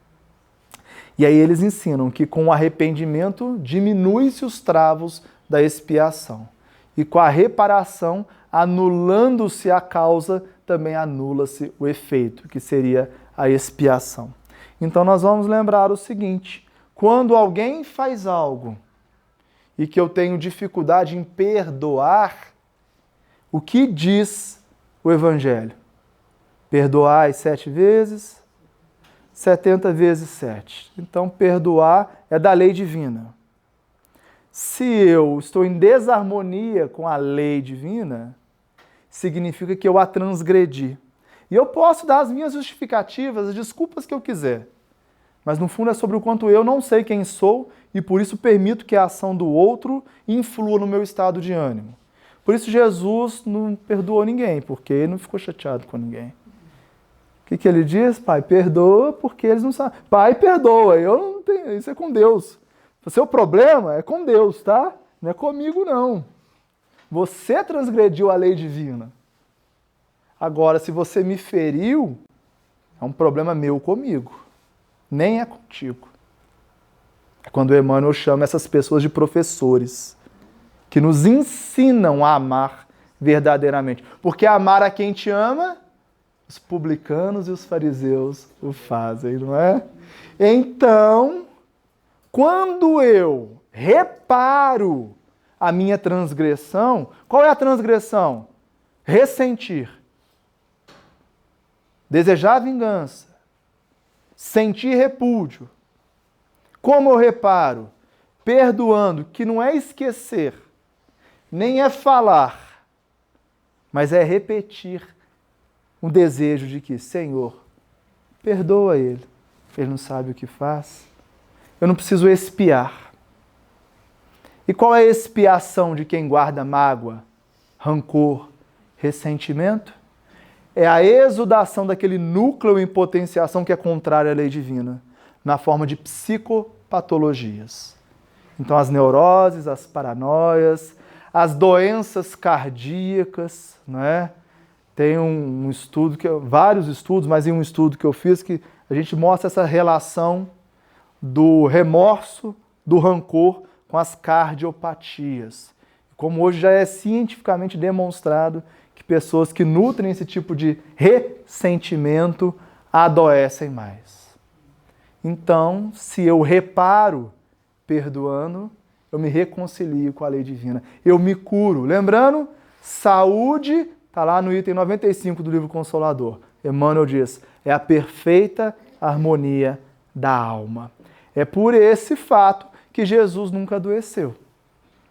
E aí eles ensinam que com o arrependimento diminui-se os travos da expiação. E com a reparação, anulando-se a causa, também anula-se o efeito, que seria a expiação. Então nós vamos lembrar o seguinte: quando alguém faz algo e que eu tenho dificuldade em perdoar, o que diz o Evangelho? Perdoai 7 vezes, 70 vezes 7. Então, perdoar é da lei divina. Se eu estou em desarmonia com a lei divina, significa que eu a transgredi. E eu posso dar as minhas justificativas, as desculpas que eu quiser. Mas no fundo é sobre o quanto eu não sei quem sou e por isso permito que a ação do outro influa no meu estado de ânimo. Por isso Jesus não perdoou ninguém, porque ele não ficou chateado com ninguém. O que ele diz? Pai, perdoa porque eles não sabem. Pai, perdoa, eu não tenho, isso é com Deus. O seu problema é com Deus, tá? Não é comigo, não. Você transgrediu a lei divina. Agora, se você me feriu, é um problema meu comigo. Nem é contigo. É quando o Emmanuel chama essas pessoas de professores, que nos ensinam a amar verdadeiramente. Porque amar a quem te ama, os publicanos e os fariseus o fazem, não é? Então, quando eu reparo a minha transgressão, qual é a transgressão? Ressentir, desejar vingança, sentir repúdio. Como eu reparo? Perdoando, que não é esquecer, nem é falar, mas é repetir um desejo de que, Senhor, perdoa ele não sabe o que faz. Eu não preciso expiar. E qual é a expiação de quem guarda mágoa, rancor, ressentimento? É a exudação daquele núcleo em potenciação que é contrário à lei divina, na forma de psicopatologias. Então, as neuroses, as paranoias, as doenças cardíacas, não é? Tem um estudo, vários estudos, mas em um estudo que eu fiz, que a gente mostra essa relação do remorso, do rancor com as cardiopatias. Como hoje já é cientificamente demonstrado que pessoas que nutrem esse tipo de ressentimento adoecem mais. Então, se eu reparo perdoando, eu me reconcilio com a lei divina. Eu me curo. Lembrando, saúde está lá no item 95 do livro Consolador. Emmanuel diz, é a perfeita harmonia da alma. É por esse fato que Jesus nunca adoeceu,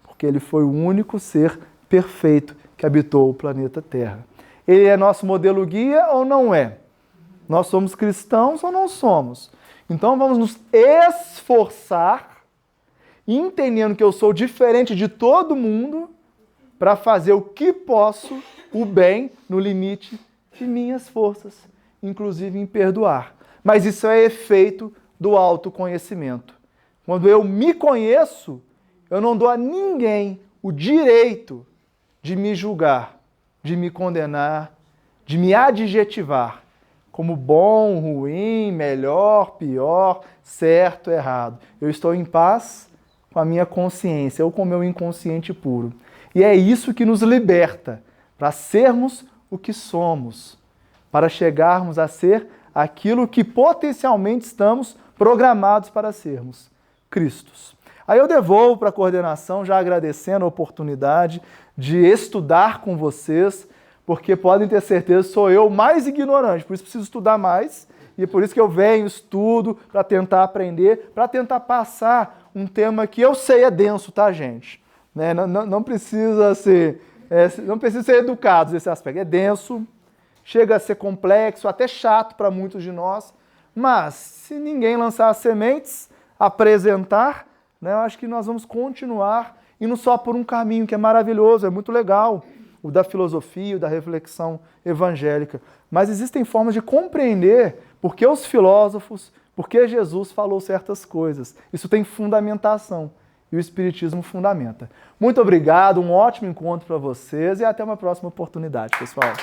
porque ele foi o único ser perfeito que habitou o planeta Terra. Ele é nosso modelo guia ou não é? Nós somos cristãos ou não somos? Então vamos nos esforçar, entendendo que eu sou diferente de todo mundo, para fazer o que posso, o bem, no limite de minhas forças, inclusive em perdoar. Mas isso é efeito do autoconhecimento. Quando eu me conheço, eu não dou a ninguém o direito de me julgar, de me condenar, de me adjetivar como bom, ruim, melhor, pior, certo, errado. Eu estou em paz com a minha consciência ou com o meu inconsciente puro. E é isso que nos liberta para sermos o que somos, para chegarmos a ser aquilo que potencialmente estamos programados para sermos, Cristos. Aí eu devolvo para a coordenação, já agradecendo a oportunidade de estudar com vocês, porque podem ter certeza, sou eu mais ignorante, por isso preciso estudar mais, e é por isso que eu venho, estudo, para tentar aprender, para tentar passar um tema que eu sei é denso, tá, gente? Né? Não precisa ser educados nesse aspecto, é denso, chega a ser complexo, até chato para muitos de nós, mas se ninguém lançar as sementes, apresentar, né, eu acho que nós vamos continuar indo só por um caminho que é maravilhoso, é muito legal, o da filosofia, o da reflexão evangélica. Mas existem formas de compreender por que os filósofos, por que Jesus falou certas coisas. Isso tem fundamentação e o Espiritismo fundamenta. Muito obrigado, um ótimo encontro para vocês e até uma próxima oportunidade, pessoal.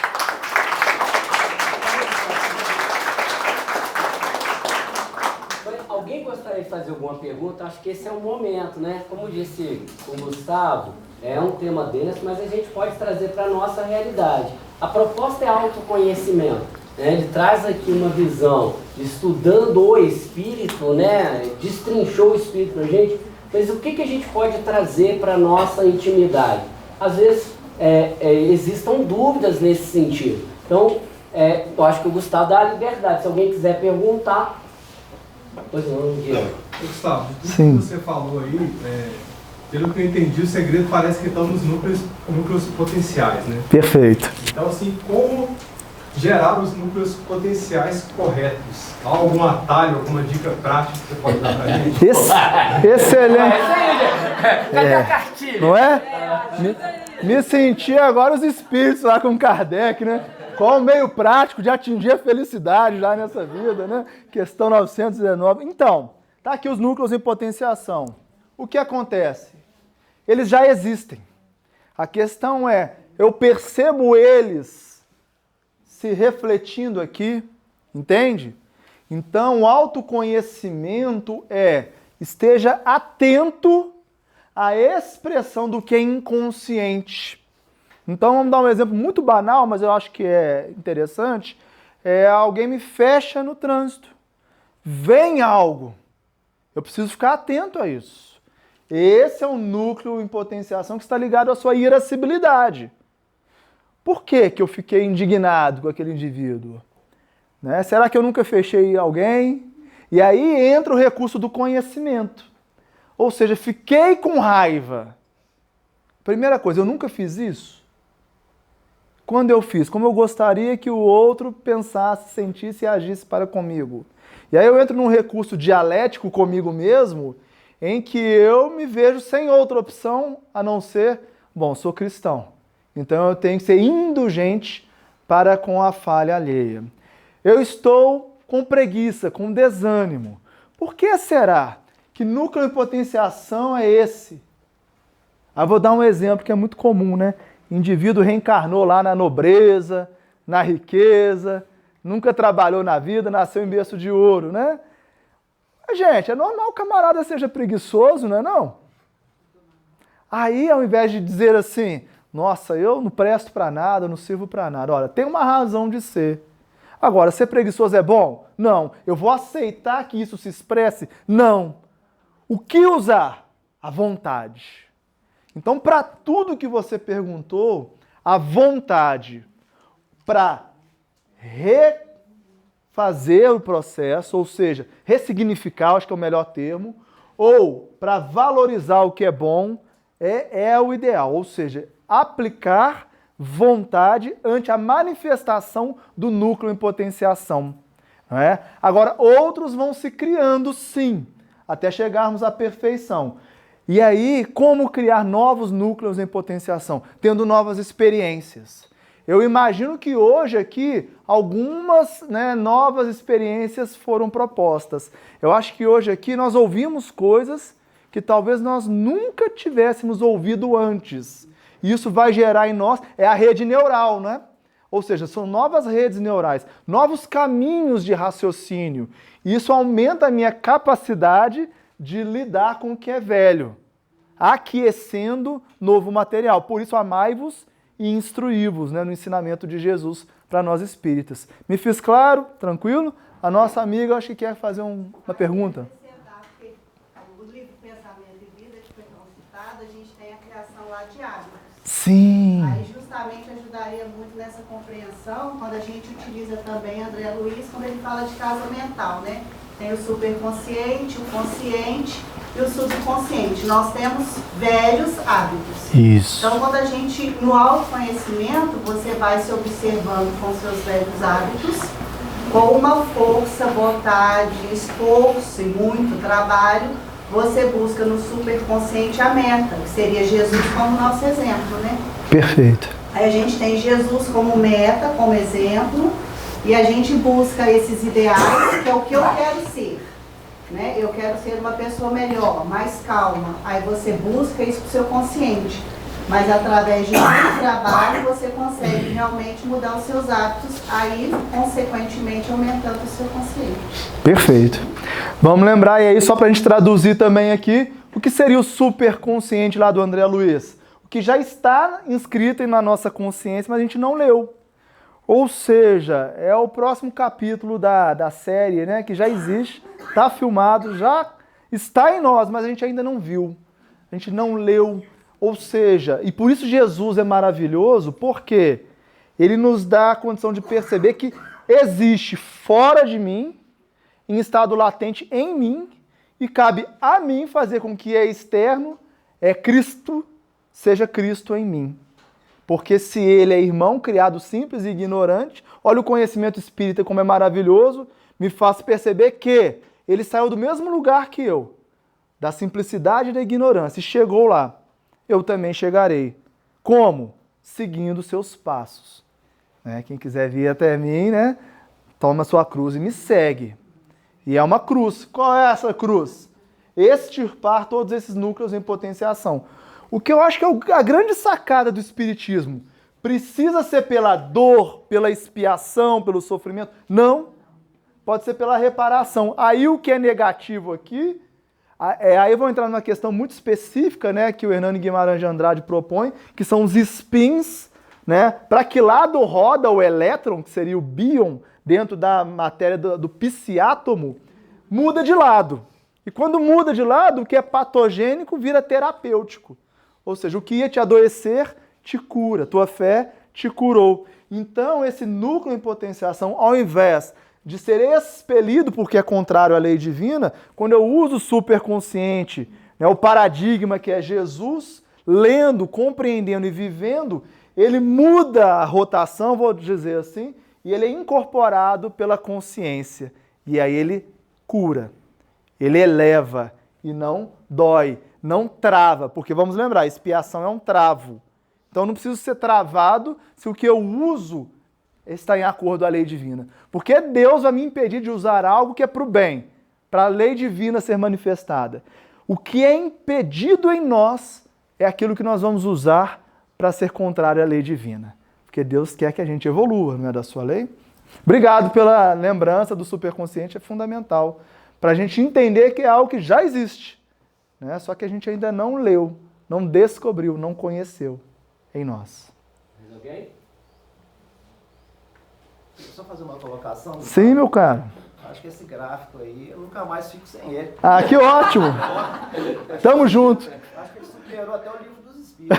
Alguém gostaria de fazer alguma pergunta? Acho que esse é o momento, né? Como disse o Gustavo, é um tema denso, mas a gente pode trazer para a nossa realidade. A proposta é autoconhecimento, né? Ele traz aqui uma visão, estudando o espírito, né? Destrinchou o espírito para a gente, mas o que a gente pode trazer para a nossa intimidade? Às vezes existam dúvidas nesse sentido. Então, eu acho que o Gustavo dá a liberdade. Se alguém quiser perguntar... Pois não, Guilherme. Gustavo, tudo que você falou aí, pelo que eu entendi, o segredo parece que estão nos núcleos potenciais, né? Perfeito. Então, assim, como gerar os núcleos potenciais corretos? Há algum atalho, alguma dica prática que você pode dar pra gente? Excelente. Cadê a cartilha? Não é? Me senti agora os espíritos lá com Kardec, né? Qual o meio prático de atingir a felicidade já nessa vida, né? Questão 919. Então, tá aqui os núcleos em potenciação. O que acontece? Eles já existem. A questão é, eu percebo eles se refletindo aqui, entende? Então, o autoconhecimento esteja atento à expressão do que é inconsciente. Então, vamos dar um exemplo muito banal, mas eu acho que é interessante. Alguém me fecha no trânsito. Vem algo. Eu preciso ficar atento a isso. Esse é um núcleo em potenciação que está ligado à sua irascibilidade. Por que eu fiquei indignado com aquele indivíduo? Né? Será que eu nunca fechei alguém? E aí entra o recurso do conhecimento. Ou seja, fiquei com raiva. Primeira coisa, eu nunca fiz isso. Quando eu fiz, como eu gostaria que o outro pensasse, sentisse e agisse para comigo. E aí eu entro num recurso dialético comigo mesmo, em que eu me vejo sem outra opção a não ser, sou cristão. Então eu tenho que ser indulgente para com a falha alheia. Eu estou com preguiça, com desânimo. Por que será que núcleo de potenciação é esse? Vou dar um exemplo que é muito comum, né? Indivíduo reencarnou lá na nobreza, na riqueza, nunca trabalhou na vida, nasceu em berço de ouro, né? Gente, é normal que o camarada seja preguiçoso, não é não? Aí, ao invés de dizer assim, nossa, eu não presto para nada, não sirvo para nada. Olha, tem uma razão de ser. Agora, ser preguiçoso é bom? Não. Eu vou aceitar que isso se expresse? Não. O que usar? A vontade. Então, para tudo que você perguntou, a vontade para refazer o processo, ou seja, ressignificar, acho que é o melhor termo, ou para valorizar o que é bom, é o ideal, ou seja, aplicar vontade ante a manifestação do núcleo em potenciação. Não é? Agora, outros vão se criando sim, até chegarmos à perfeição. E aí, como criar novos núcleos em potenciação? Tendo novas experiências. Eu imagino que hoje aqui algumas novas experiências foram propostas. Eu acho que hoje aqui nós ouvimos coisas que talvez nós nunca tivéssemos ouvido antes. E isso vai gerar em nós, é a rede neural, né? Ou seja, são novas redes neurais, novos caminhos de raciocínio. E isso aumenta a minha capacidade de lidar com o que é velho, aquecendo novo material. Por isso, amai-vos e instruí-vos, no ensinamento de Jesus para nós espíritas. Me fiz claro? Tranquilo? A nossa amiga, acho que quer fazer uma pergunta. O livro Pensamento e Vida, que foi tão citado, a gente tem a criação lá de hábitos. Sim. Aí justamente ajudaria muito nessa compreensão quando a gente utiliza também André Luiz, quando ele fala de casa mental, né? Tem o superconsciente, o consciente e o subconsciente. Nós temos velhos hábitos. Isso. Então, quando a gente, no autoconhecimento, você vai se observando com seus velhos hábitos, com uma força, vontade, esforço e muito trabalho, você busca no superconsciente a meta, que seria Jesus como nosso exemplo, né? Perfeito. Aí a gente tem Jesus como meta, como exemplo, e a gente busca esses ideais, que é o que eu quero ser, né? Eu quero ser uma pessoa melhor, mais calma. Aí você busca isso para o seu consciente. Mas através de muito trabalho você consegue realmente mudar os seus hábitos, aí, consequentemente, aumentando o seu consciente. Perfeito. Vamos lembrar, e aí, só para a gente traduzir também aqui, o que seria o superconsciente lá do André Luiz? O que já está inscrito na nossa consciência, mas a gente não leu. Ou seja, é o próximo capítulo da série, né, que já existe, está filmado, já está em nós, mas a gente ainda não viu. A gente não leu. Ou seja, e por isso Jesus é maravilhoso, porque ele nos dá a condição de perceber que existe fora de mim, em estado latente em mim, e cabe a mim fazer com que é externo, Cristo, seja Cristo em mim. Porque se ele é irmão, criado simples e ignorante, olha o conhecimento espírita como é maravilhoso, me faz perceber que ele saiu do mesmo lugar que eu, da simplicidade e da ignorância, e chegou lá. Eu também chegarei. Como? Seguindo seus passos. Quem quiser vir até mim, toma sua cruz e me segue. E é uma cruz. Qual é essa cruz? Extirpar todos esses núcleos em potenciação. O que eu acho que é a grande sacada do Espiritismo. Precisa ser pela dor, pela expiação, pelo sofrimento? Não. Pode ser pela reparação. Aí o que é negativo aqui... Aí eu vou entrar numa questão muito específica, que o Hernani Guimarães de Andrade propõe, que são os spins, para que lado roda o elétron, que seria o bíon, dentro da matéria do psiátomo, muda de lado. E quando muda de lado, o que é patogênico vira terapêutico. Ou seja, o que ia te adoecer, te cura. Tua fé te curou. Então, esse núcleo em potenciação, ao invés de ser expelido porque é contrário à lei divina, quando eu uso o superconsciente, o paradigma que é Jesus, lendo, compreendendo e vivendo, ele muda a rotação, vou dizer assim, e ele é incorporado pela consciência. E aí ele cura, ele eleva e não dói, não trava, porque vamos lembrar, expiação é um travo. Então eu não preciso ser travado se o que eu uso está em acordo com a lei divina. Porque Deus vai me impedir de usar algo que é para o bem, para a lei divina ser manifestada. O que é impedido em nós é aquilo que nós vamos usar para ser contrário à lei divina. Porque Deus quer que a gente evolua, não é da sua lei? Obrigado pela lembrança do superconsciente, é fundamental. Para a gente entender que é algo que já existe, só que a gente ainda não leu, não descobriu, não conheceu em nós. Ok? Só fazer uma colocação? Sim, meu caro. Acho que esse gráfico aí, eu nunca mais fico sem ele. Ah, que ótimo! Tamo junto. Acho que ele superou até o Livro dos Espíritos.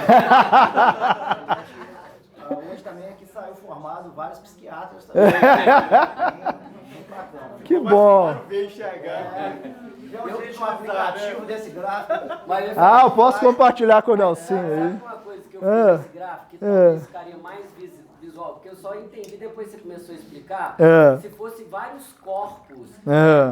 caso, vários psiquiatras também. Bem bacana. Que bom. Veio enxergar. Já usei um aplicativo desse gráfico. Mas Ah, eu posso compartilhar com o Nelsinho sabe aí. uma coisa que eu fiz nesse gráfico, que talvez ficaria mais visual, porque eu só entendi depois que você começou a explicar, se fosse vários corpos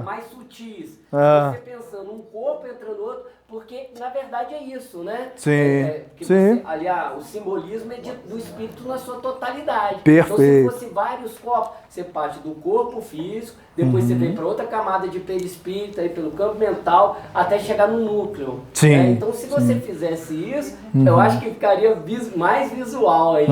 mais sutis, você pensando um corpo entrando no outro, porque na verdade é isso, né? Sim, Porque sim. aliás, o simbolismo é do espírito na sua totalidade. Perfeito. Então se fosse vários corpos, você parte do corpo físico, depois você vem para outra camada de perispírito, aí pelo campo mental, até chegar no núcleo. Sim, né? Então se você fizesse isso, eu acho que ficaria mais visual aí.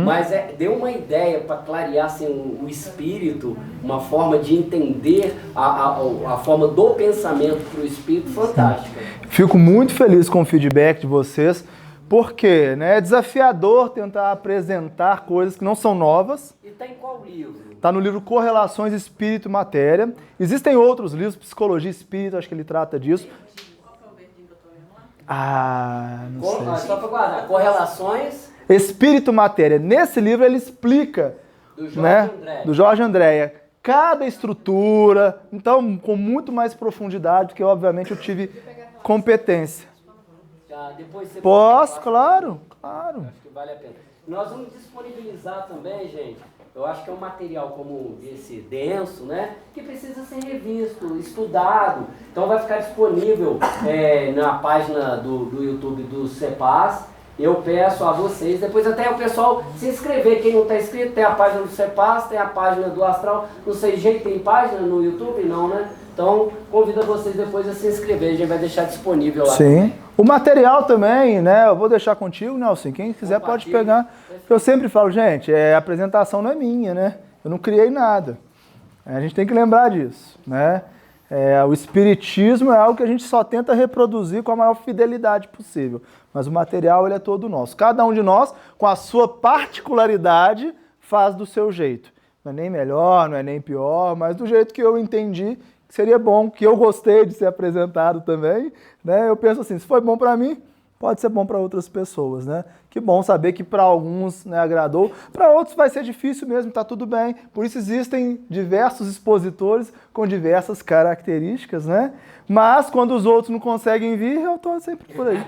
Mas deu uma ideia para clarear assim, o espírito, uma forma de entender a forma do pensamento para o espírito fantástica. Fico muito feliz com o feedback de vocês, porque né, é desafiador tentar apresentar coisas que não são novas. E está em qual livro? Está no livro Correlações Espírito e Matéria. Existem outros livros, Psicologia e Espírito, acho que ele trata disso. Ah, não sei. Só para guardar. Correlações Espírito e Matéria. Nesse livro ele explica, do Jorge né, André. do Jorge Andréia, cada estrutura, então com muito mais profundidade, porque obviamente eu tive competência. Depois você Posso, claro. Acho que vale a pena. Nós vamos disponibilizar também, gente, eu acho que é um material como esse denso, né? Que precisa ser revisto, estudado. Então vai ficar disponível na página do YouTube do CEPAS. Eu peço a vocês, depois até o pessoal se inscrever, quem não está inscrito, tem a página do CEPAS, tem a página do Astral, não sei, gente, tem página no YouTube? Não, né? Então, convido vocês depois a se inscrever, a gente vai deixar disponível lá. Sim. O material também, né? Eu vou deixar contigo, Nelson. Quem quiser pode pegar. Eu sempre falo, gente, a apresentação não é minha, né? Eu não criei nada. A gente tem que lembrar disso, né? O espiritismo é algo que a gente só tenta reproduzir com a maior fidelidade possível. Mas o material, ele é todo nosso. Cada um de nós, com a sua particularidade, faz do seu jeito. Não é nem melhor, não é nem pior, mas do jeito que eu entendi, que seria bom, que eu gostei de ser apresentado também, né? Eu penso assim, se foi bom para mim, pode ser bom para outras pessoas, né? Que bom saber que para alguns, né, agradou, para outros vai ser difícil mesmo, tá tudo bem. Por isso existem diversos expositores com diversas características, né? Mas quando os outros não conseguem vir, eu tô sempre por aí.